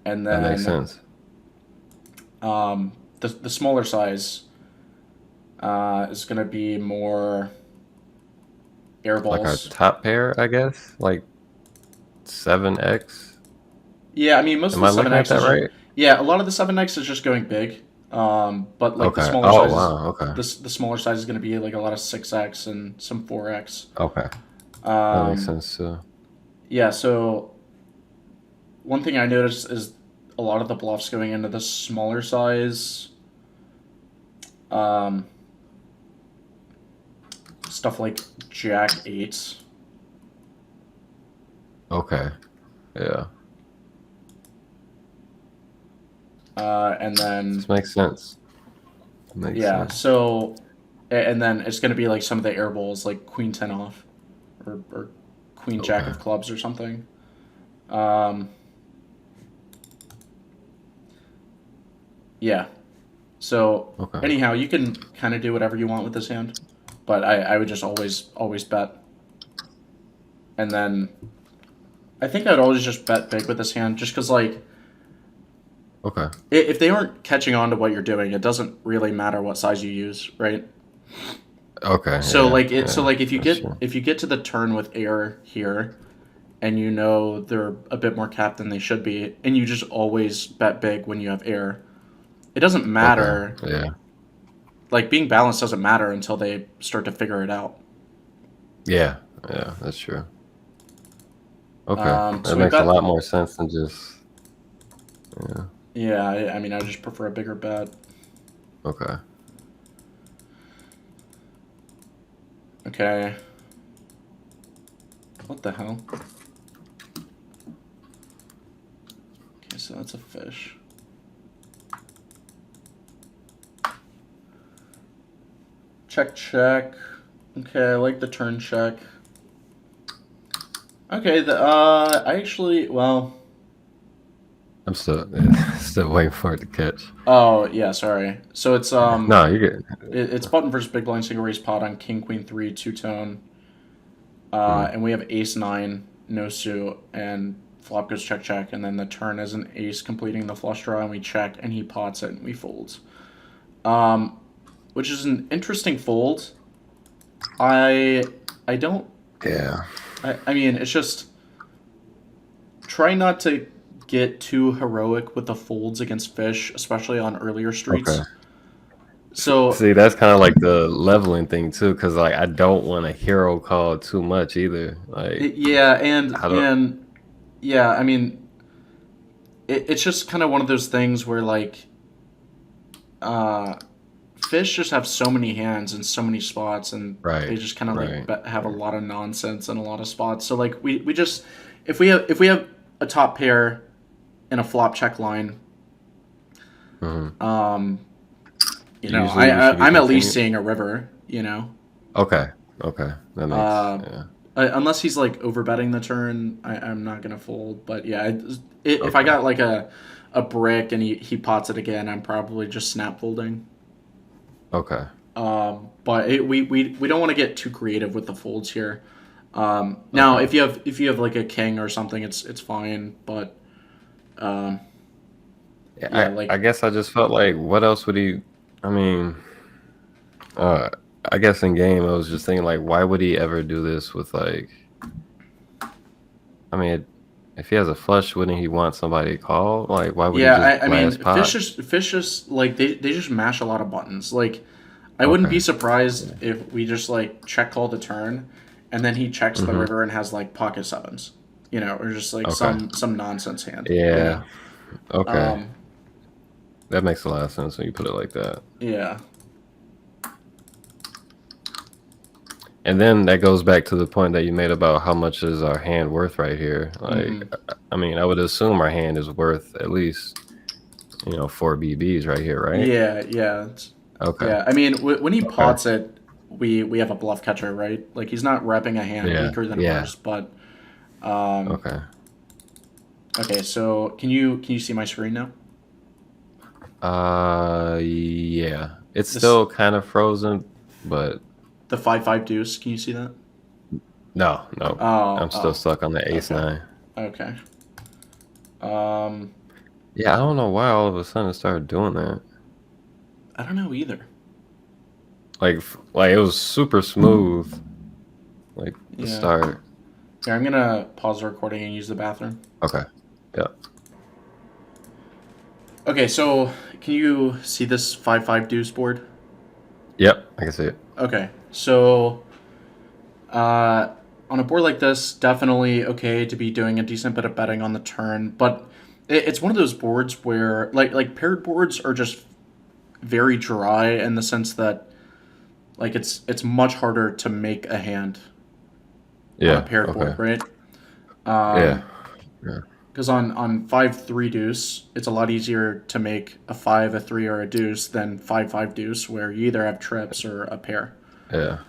S1: and
S2: That makes
S1: then
S2: sense.
S1: the smaller size is going to be more air
S2: Like our
S1: balls.
S2: top pair, I guess. Like 7x.
S1: Yeah, I mean most of
S2: Am
S1: the
S2: I looking
S1: seven
S2: at
S1: X
S2: that
S1: is just,
S2: right?
S1: yeah, a lot of the 7x is just going big. But like the
S2: Okay.
S1: smaller
S2: Oh
S1: sizes,
S2: wow. Okay.
S1: the smaller size is going to be like a lot of 6x and some 4x.
S2: Okay. That makes
S1: Um,
S2: sense too.
S1: yeah, so one thing I noticed is a lot of the bluffs going into the smaller size. Um, Stuff like Jack 8.
S2: Okay. Yeah.
S1: And then
S2: This makes sense. Makes
S1: yeah,
S2: sense.
S1: so and then it's gonna be like some of the air balls like Queen 10 off, or Queen Jack
S2: Okay.
S1: of clubs or something. Um, yeah. So
S2: Okay.
S1: anyhow, you can kind of do whatever you want with this hand, but I would just always bet, and then I think I'd always just bet big with this hand, just because like
S2: Okay.
S1: if they aren't catching on to what you're doing, it doesn't really matter what size you use, right?
S2: Okay.
S1: So
S2: Yeah.
S1: like
S2: Yeah.
S1: if you
S2: That's
S1: get
S2: true.
S1: if you get to the turn with air here, and you know they're a bit more capped than they should be, and you just always bet big when you have air. It doesn't
S2: Okay.
S1: matter.
S2: Yeah.
S1: Like being balanced doesn't matter until they start to figure it out.
S2: Yeah. Yeah. That's true. Okay.
S1: So
S2: That
S1: we
S2: makes a
S1: bet.
S2: lot more sense than just. Yeah.
S1: Yeah, I mean, I just prefer a bigger bet.
S2: Okay.
S1: Okay. What the hell? so that's a fish. Check, check. Okay, I like the turn check. Okay, I actually, well...
S2: I'm still still waiting for it to catch.
S1: Oh, yeah, sorry. So it's,
S2: No, you're good.
S1: it's button versus big blind single raise pot on king, queen, 3, two-tone. And we have ace 9, no suit, and flop goes check, check, and then the turn is an ace completing the flush draw, and we check, and he pots it, and we fold. Which is an interesting fold. I don't...
S2: Yeah.
S1: I mean, it's just... Try not to get too heroic with the folds against fish, especially on earlier streets.
S2: Okay.
S1: So
S2: See, that's kind of like the leveling thing too, because like I don't want a hero call too much either. Like,
S1: yeah, and yeah, I mean, it's just kind of one of those things where like, fish just have so many hands and so many spots, and they just kind of like have a lot of nonsense and a lot of spots. So like we just if we have a top pair in a flop check line, you know, I'm at least seeing a river, you know.
S2: Okay. That makes
S1: unless he's like overbetting the turn, I'm not gonna fold. But yeah, if I got like a brick and he pots it again, I'm probably just snap folding.
S2: Okay.
S1: But we don't want to get too creative with the folds here. Now if you have like a king or something, it's fine. But
S2: I guess I just felt like, what else would he? I mean, I guess in game I was just thinking like, why would he ever do this with like? I mean, if he has a flush, wouldn't he want somebody to call? Like, why would he just blast pot?
S1: Fish just like they just mash a lot of buttons. Like, I wouldn't be surprised if we just like check call the turn, and then he checks the river and has like pocket sevens, you know, or just like some nonsense hand.
S2: Yeah.
S1: You know?
S2: Okay. That makes a lot of sense when you put it like that.
S1: Yeah.
S2: And then that goes back to the point that you made about how much is our hand worth right here. Like, I mean, I would assume our hand is worth at least, 4 BBs right here, right?
S1: Yeah.
S2: Okay.
S1: Yeah, I mean, when he pots it, we have a bluff catcher, right? Like, he's not repping a hand weaker than ours, but...
S2: Okay,
S1: so can you see my screen now?
S2: Yeah. It's still kind of frozen, but...
S1: The 5-5 deuce, can you see that?
S2: No. I'm still stuck on the ace 9.
S1: Okay.
S2: Yeah, I don't know why all of a sudden it started doing that.
S1: I don't know either.
S2: Like it was super smooth. Like the start.
S1: Here, I'm gonna pause the recording and use the bathroom.
S2: Okay. Yeah.
S1: Okay, so can you see this 5-5 deuce board?
S2: Yep, I can see it.
S1: Okay, so on a board like this, definitely okay to be doing a decent bit of betting on the turn, but it's one of those boards where like paired boards are just very dry in the sense that like it's much harder to make a hand on a paired board, right?
S2: Yeah.
S1: Because on 5-3 deuce, it's a lot easier to make a 5, a 3, or a deuce than 5-5 deuce, where you either have trips or a pair.
S2: Yeah.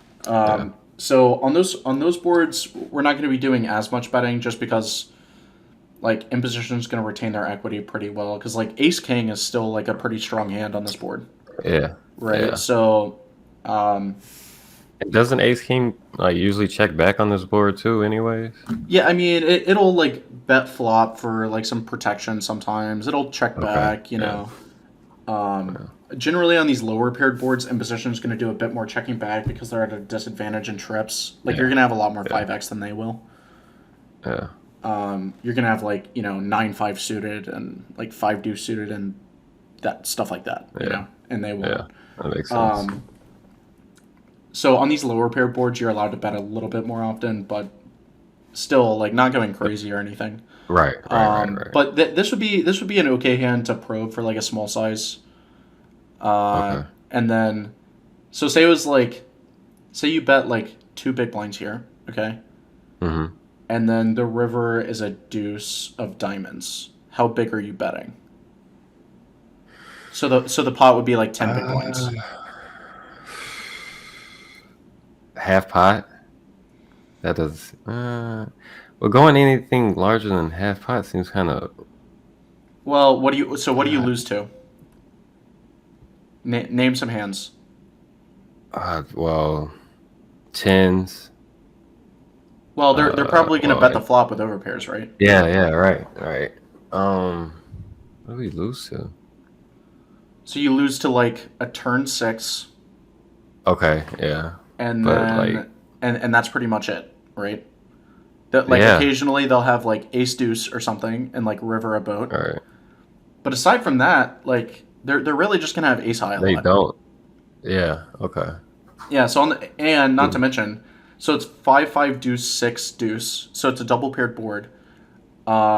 S1: So on those boards, we're not going to be doing as much betting just because like imposition is going to retain their equity pretty well. Because like ace king is still like a pretty strong hand on this board.
S2: Yeah.
S1: Right.
S2: Yeah.
S1: So.
S2: Doesn't ace king like usually check back on this board too, anyways?
S1: Yeah, I mean it'll like bet flop for like some protection sometimes. It'll check back, you know. Generally on these lower paired boards, imposition is going to do a bit more checking back because they're at a disadvantage in trips. Like you're going to have a lot more 5x than they will.
S2: Yeah.
S1: You're going to have like 9-5 suited and like 5 deuce suited and that stuff like that. You know, and they will.
S2: Yeah, that makes sense.
S1: So on these lower pair boards, you're allowed to bet a little bit more often, but still, like not going crazy or anything.
S2: Right.
S1: But this would be an okay hand to probe for like a small size. And then, so say it was like, say you bet like 2 big blinds here, okay?
S2: Mm-hmm.
S1: And then the river is a deuce of diamonds. how big are you betting? So the pot would be like 10 big blinds.
S2: Half pot. That does. Well, going anything larger than half pot seems kind of.
S1: Well, what do you lose to? Name some hands.
S2: Well, tens.
S1: Well, they're probably going to
S2: Well,
S1: bet the flop with overpairs, right?
S2: yeah, right. What do we lose to?
S1: So you lose to like a turn 6,
S2: Okay, yeah,
S1: and
S2: but like,
S1: then and that's pretty much it, right? That like
S2: yeah,
S1: occasionally they'll have like ace deuce or something and like river a boat.
S2: all right.
S1: But aside from that, like they're really just gonna have ace high a
S2: They
S1: lot.
S2: don't. Yeah. Okay.
S1: Yeah. So and not to
S2: Hmm.
S1: mention, so it's 5 5 deuce 6 deuce. So it's a double paired board.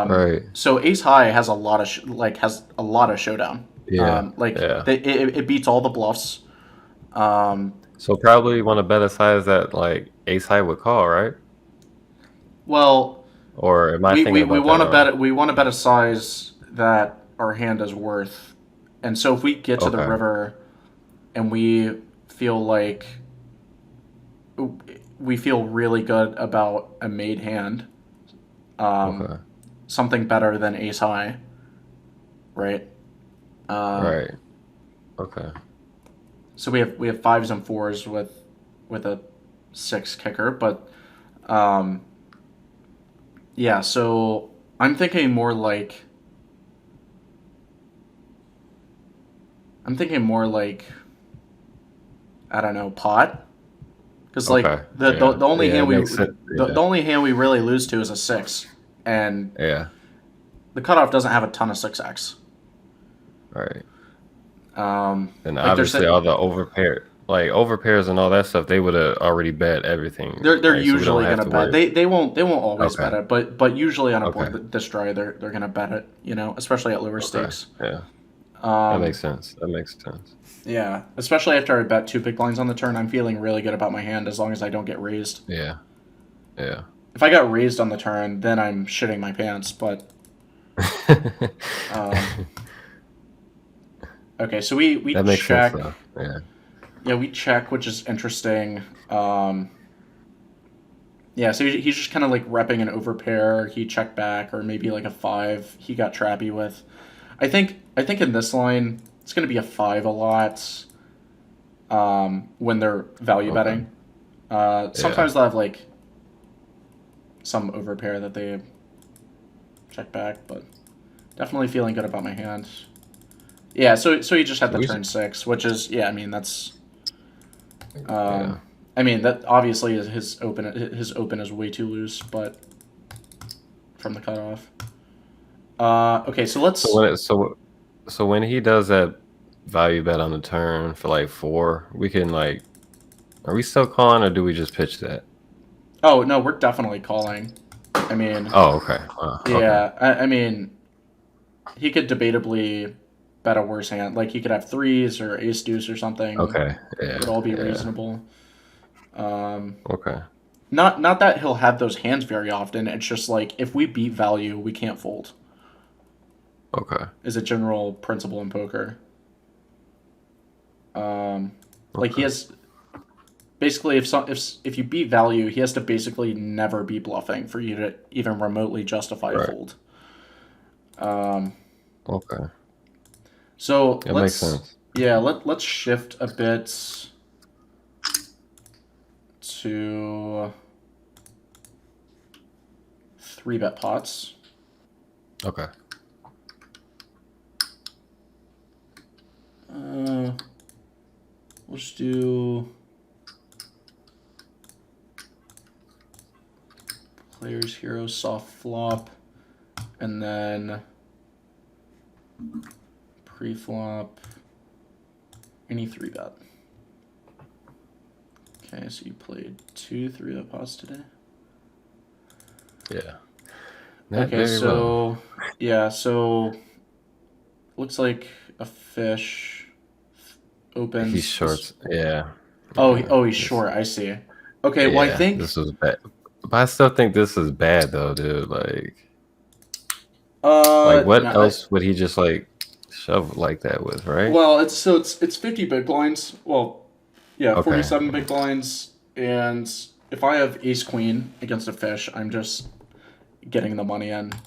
S2: Right.
S1: So ace high has a lot of has a lot of showdown.
S2: Yeah.
S1: Like
S2: Yeah.
S1: it beats all the bluffs. Um,
S2: So probably want to bet a size that like ace high would call, right?
S1: well,
S2: Or am I
S1: we
S2: thinking about that
S1: want to
S2: wrong?
S1: bet it. We want to bet a size that our hand is worth. And so if we get to the
S2: Okay.
S1: river and we feel like we feel really good about a made hand, um,
S2: Okay.
S1: something better than ace high, right? Uh,
S2: Right. Okay.
S1: so we have fives and fours with a 6 kicker, but um, yeah. So I'm thinking more like I'm thinking more like I don't know pot because like
S2: Okay. Yeah.
S1: the only
S2: Yeah.
S1: hand
S2: It makes sense.
S1: the
S2: Yeah.
S1: only hand we really lose to is a 6, and
S2: Yeah.
S1: the cutoff doesn't have a ton of 6x.
S2: Right. And
S1: Like there's
S2: obviously all the overpairs and all that stuff, they would have already bet everything.
S1: they're
S2: Right. So we don't
S1: usually
S2: have
S1: gonna
S2: to
S1: bet.
S2: worry.
S1: They won't always
S2: Okay.
S1: bet it, but usually on a
S2: Okay.
S1: board this dry they're gonna bet it. Especially at lower
S2: Okay.
S1: stakes.
S2: Yeah. That
S1: Um,
S2: makes sense. That makes sense.
S1: yeah, especially after I bet 2 big blinds on the turn, I'm feeling really good about my hand as long as I don't get raised.
S2: Yeah. Yeah.
S1: If I got raised on the turn, then I'm shitting my pants. But um, okay, so we
S2: That makes sense
S1: check.
S2: though. Yeah.
S1: Yeah, we check, which is interesting. Yeah, so he's just kind of like repping an overpair. He checked back, or maybe like a 5. He got trappy with. I think in this line it's gonna be a 5 a lot. When they're value
S2: Okay.
S1: betting,
S2: Yeah.
S1: sometimes they'll have like some overpair that they check back, but definitely feeling good about my hand. Yeah, so he just had
S2: So
S1: the
S2: we
S1: turn
S2: should,
S1: 6, which is yeah. I mean that's
S2: yeah.
S1: I mean that obviously is his open is way too loose, but from the cutoff. Okay, so
S2: So
S1: let's.
S2: when so when he does that value bet on the turn for like 4, we can like, are we still calling or do we just pitch that?
S1: Oh no, we're definitely calling. I mean,
S2: Oh, okay. Okay.
S1: yeah. I mean, he could debatably bet a worse hand. Like he could have threes or ace deuce or something.
S2: Okay.
S1: Would
S2: Yeah.
S1: all be
S2: Yeah.
S1: reasonable. Um,
S2: Okay.
S1: not that he'll have those hands very often. It's just like if we beat value, we can't fold.
S2: Okay.
S1: Is a general principle in poker. Like he
S2: Okay.
S1: has basically if you beat value, he has to basically never be bluffing for you to even remotely justify a
S2: Right.
S1: fold. Um,
S2: Okay.
S1: so
S2: That makes sense.
S1: let's shift a bit to 3-bet pots.
S2: Okay.
S1: Let's do players hero soft flop, and then pre-flop any 3-bet. Okay, so you played 2 3-bet pots today.
S2: Yeah. Not
S1: Okay,
S2: very well.
S1: so yeah, so looks like a fish opens.
S2: He's short. Yeah.
S1: Oh,
S2: Yeah.
S1: he's short. I see. Okay, well, I
S2: Yeah.
S1: think.
S2: This was bad. But I still think this is bad though, dude. Like, Like, what
S1: No,
S2: else would he just like shove like that with, right?
S1: well, it's 50 big blinds. Well, yeah,
S2: Okay.
S1: 47 big blinds, and if I have ace queen against a fish, I'm just getting the money in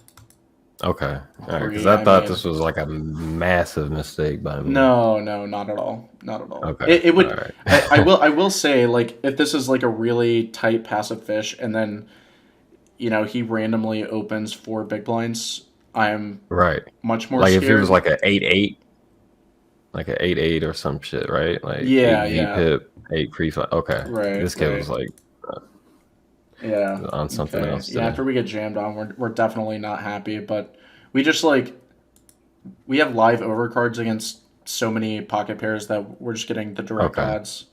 S2: Okay. All right. Because
S1: free.
S2: I
S1: I
S2: thought
S1: mean,
S2: this was like a massive mistake by me.
S1: no, no, not at all, not at all.
S2: Okay.
S1: It
S2: All
S1: would.
S2: right.
S1: I will say, like, if this is like a really tight passive fish, and then he randomly opens 4 big blinds, I'm
S2: Right.
S1: much more
S2: Like if it was
S1: scared.
S2: like a 8-8, like a 8-8 or some shit, right? Like
S1: Yeah,
S2: 8 V
S1: yeah,
S2: pip, 8 preflop. Okay.
S1: right,
S2: This kid
S1: right.
S2: was like
S1: Yeah.
S2: on something
S1: Okay.
S2: else
S1: Yeah.
S2: today.
S1: After we get jammed on, we're definitely not happy. But we just like we have live overcards against so many pocket pairs that we're just getting the direct
S2: Okay.
S1: odds.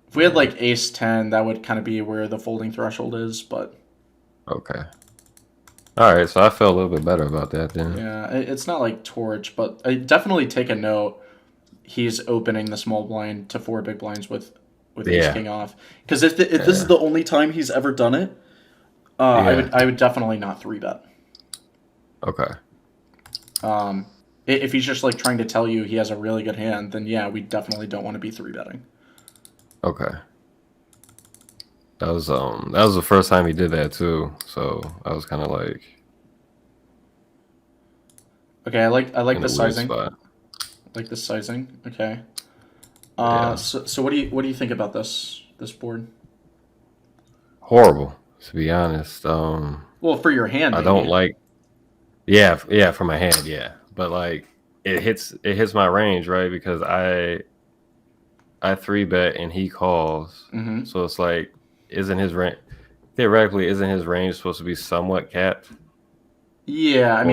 S1: If we had
S2: Yeah.
S1: like ace 10, that would kind of be where the folding threshold is. But
S2: Okay. All right. So I felt a little bit better about that then.
S1: yeah, it's not like torch. But I definitely take a note. He's opening the small blind to 4 big blinds with ace
S2: Yeah.
S1: king off. Because if this is
S2: Yeah.
S1: the only time he's ever done it,
S2: Yeah.
S1: I would definitely not 3-bet.
S2: Okay.
S1: Um, if he's just like trying to tell you he has a really good hand, then yeah, we definitely don't want to be 3-betting.
S2: Okay. That was the first time he did that too. So I was kind of like
S1: Okay, I like
S2: in
S1: the
S2: a weird
S1: sizing.
S2: spot.
S1: Like the sizing. Okay.
S2: Yeah.
S1: So what do you think about this board?
S2: Horrible, to be honest.
S1: Well, for your hand,
S2: I don't
S1: maybe.
S2: like. Yeah, yeah, for my hand, yeah. But like it hits my range, right? Because I 3-bet and he calls.
S1: Mm-hmm.
S2: So it's like isn't his range theoretically isn't his range supposed to be somewhat capped?
S1: Yeah, I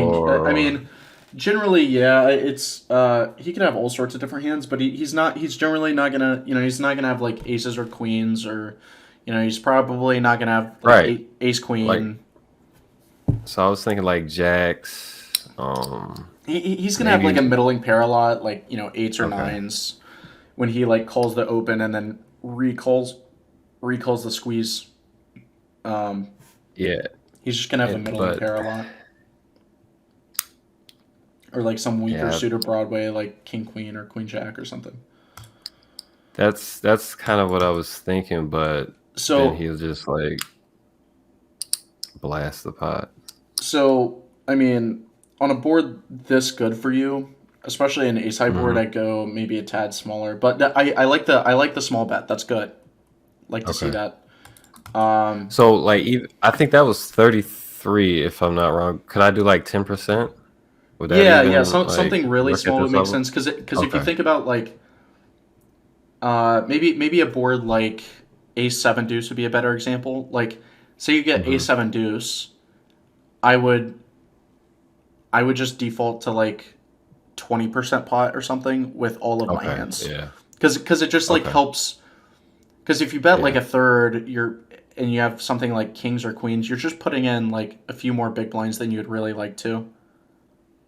S2: Or
S1: mean, generally, yeah, it's he can have all sorts of different hands, but he's generally not gonna he's not gonna have like aces or queens or he's probably not gonna have like
S2: right.
S1: ace
S2: Like
S1: queen.
S2: so I was thinking like jacks,
S1: He's gonna have like a
S2: maybe
S1: middling pair a lot, like eights or
S2: okay.
S1: nines, when he like calls the open and then recalls the squeeze. Um,
S2: Yeah.
S1: he's just gonna have a
S2: And
S1: middling
S2: but
S1: pair a lot, or like some weaker
S2: yeah,
S1: suited Broadway, like king queen or queen jack or something.
S2: that's kind of what I was thinking, but then
S1: So
S2: he was just like blast the pot.
S1: so I mean, on a board this good for you, especially an ace high board,
S2: Hmm.
S1: I'd go maybe a tad smaller. But I like the small bet. That's good. Like to see
S2: Okay.
S1: that. Um,
S2: So like even, I think that was 33 if I'm not wrong. Could I do like 10%? Would that
S1: yeah, yeah.
S2: even like
S1: Something really
S2: work at
S1: small would
S2: this
S1: make
S2: level?
S1: sense because if you
S2: Okay.
S1: think about like maybe a board like ace seven deuce would be a better example. Like say you get
S2: Hmm.
S1: ace seven deuce, I would I would just default to like 20% pot or something with all of my
S2: Okay.
S1: hands
S2: Yeah.
S1: because it just like
S2: Okay.
S1: helps. Because if you bet like
S2: Yeah.
S1: a third, and you have something like kings or queens, you're just putting in like a few more big blinds than you'd really like to.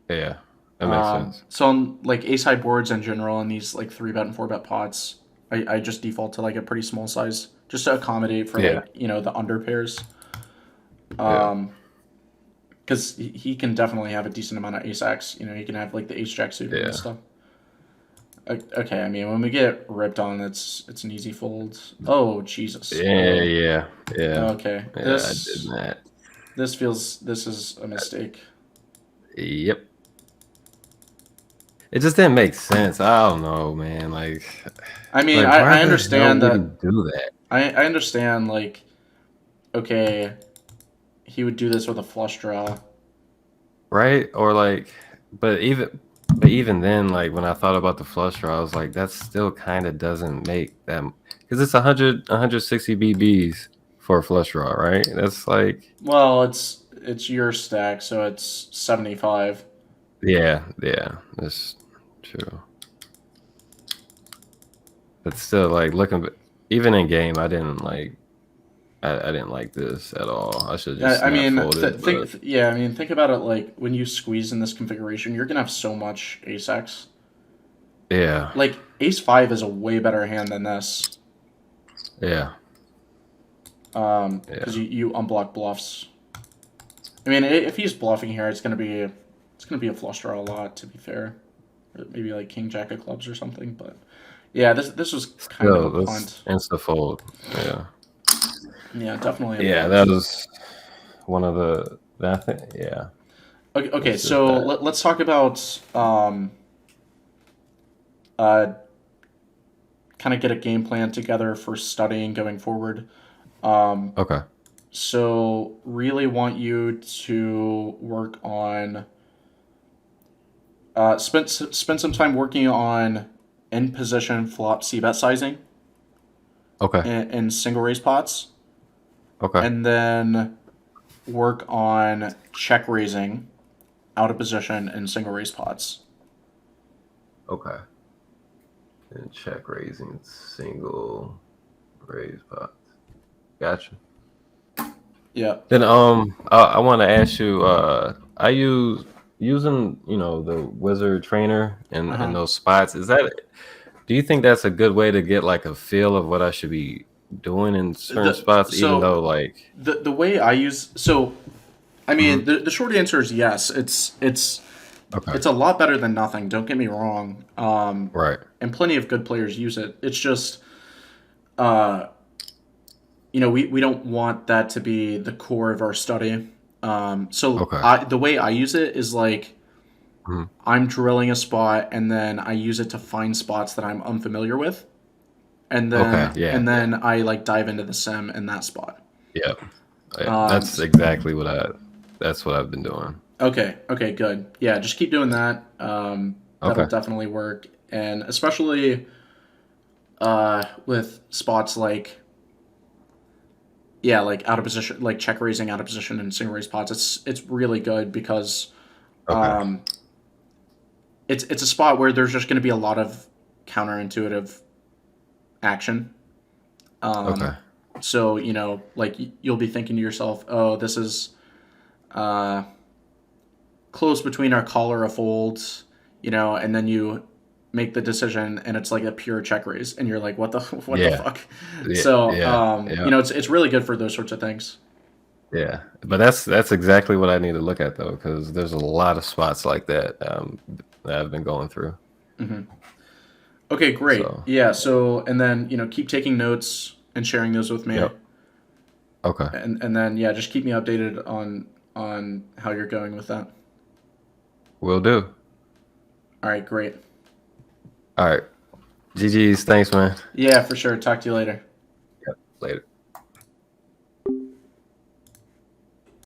S2: Yeah. That makes sense.
S1: So on like ace high boards in general, and these like 3-bet and 4-bet pots, I just default to like a pretty small size just to accommodate for
S2: Yeah.
S1: like the under pairs.
S2: Yeah.
S1: Because he can definitely have a decent amount of ace x. He can have like the ace jack suited and
S2: Yeah.
S1: stuff. Okay, I mean when we get ripped on, it's an easy fold. Oh Jesus.
S2: Yeah.
S1: Oh,
S2: Yeah. Yeah.
S1: okay.
S2: Yeah. I did that.
S1: This is a mistake.
S2: Yep. It just didn't make sense. I don't know, man.
S1: I mean,
S2: Like why
S1: I
S2: the hell
S1: understand
S2: would he
S1: that.
S2: do that?
S1: I understand like okay, he would do this with a flush draw.
S2: Right? Or like, but even then, like when I thought about the flush draw, I was like, that still kind of doesn't make them because it's 160 BBs for a flush draw, right? That's like,
S1: Well, it's your stack, so it's 75.
S2: yeah, yeah, that's true. But still, like looking, even in game, I didn't like this at all. I should
S1: Yeah,
S2: just
S1: I
S2: not
S1: mean,
S2: folded, but
S1: yeah, I mean, think about it like when you squeeze in this configuration, you're gonna have so much ace x.
S2: yeah,
S1: Like ace five is a way better hand than this.
S2: yeah,
S1: Because
S2: yeah,
S1: you unblock bluffs. I mean, if he's bluffing here, it's gonna be a flush draw a lot. To be fair, or maybe like king jack of clubs or something. But yeah, this was kind of
S2: Still,
S1: a
S2: that's
S1: punt.
S2: insta fold. Yeah.
S1: Yeah, definitely a
S2: Yeah,
S1: punt.
S2: that was one of the that thing. Yeah,
S1: Okay,
S2: it's just
S1: so
S2: that.
S1: let's talk about uh, kind of get a game plan together for studying going forward. Um,
S2: Okay.
S1: so really want you to work on spend some time working on in position flop c bet sizing
S2: Okay.
S1: in single raise pots,
S2: Okay.
S1: and then work on check raising out of position in single raise pots.
S2: Okay. And check raising single raise pots. Gotcha.
S1: Yeah.
S2: Then I want to ask you. I using the wizard trainer
S1: Uh
S2: and
S1: huh.
S2: those spots. Do you think that's a good way to get like a feel of what I should be doing in certain
S1: The
S2: spots, even
S1: so
S2: though like.
S1: the way I use I mean
S2: Mhm.
S1: the short answer is yes.
S2: Okay.
S1: It's a lot better than nothing. Don't get me wrong.
S2: Right.
S1: And plenty of good players use it. It's just we don't want that to be the core of our study.
S2: Okay.
S1: The way I use it is like
S2: Mhm.
S1: I'm drilling a spot and then I use it to find spots that I'm unfamiliar with, and
S2: Okay.
S1: then
S2: Yeah.
S1: and
S2: Yeah.
S1: then I like dive into the sim in that spot.
S2: Yeah. Yeah.
S1: Um,
S2: That's exactly what I. That's what I've been doing.
S1: okay, good. Yeah, just keep doing that. That'll
S2: Okay.
S1: definitely work, and especially with spots like like out of position, like check raising out of position in single raise pots. It's really good because
S2: Okay.
S1: um, it's a spot where there's just going to be a lot of counterintuitive action.
S2: Okay.
S1: So like you'll be thinking to yourself, oh, this is uh, close between a call or a fold, and then you make the decision and it's like a pure check raise, and you're like, what the what the
S2: Yeah.
S1: fuck?
S2: Yeah.
S1: So
S2: Yeah. Yeah.
S1: it's really good for those sorts of things.
S2: Yeah, but that's exactly what I need to look at though, because there's a lot of spots like that that I've been going through.
S1: Okay, great.
S2: So,
S1: Yeah. So and then keep taking notes and sharing those with me,
S2: yep. Okay,
S1: and then yeah, just keep me updated on how you're going with that.
S2: will do.
S1: All right, great.
S2: All right, GG's. Thanks, man.
S1: Yeah, for sure. Talk to you later.
S2: Later.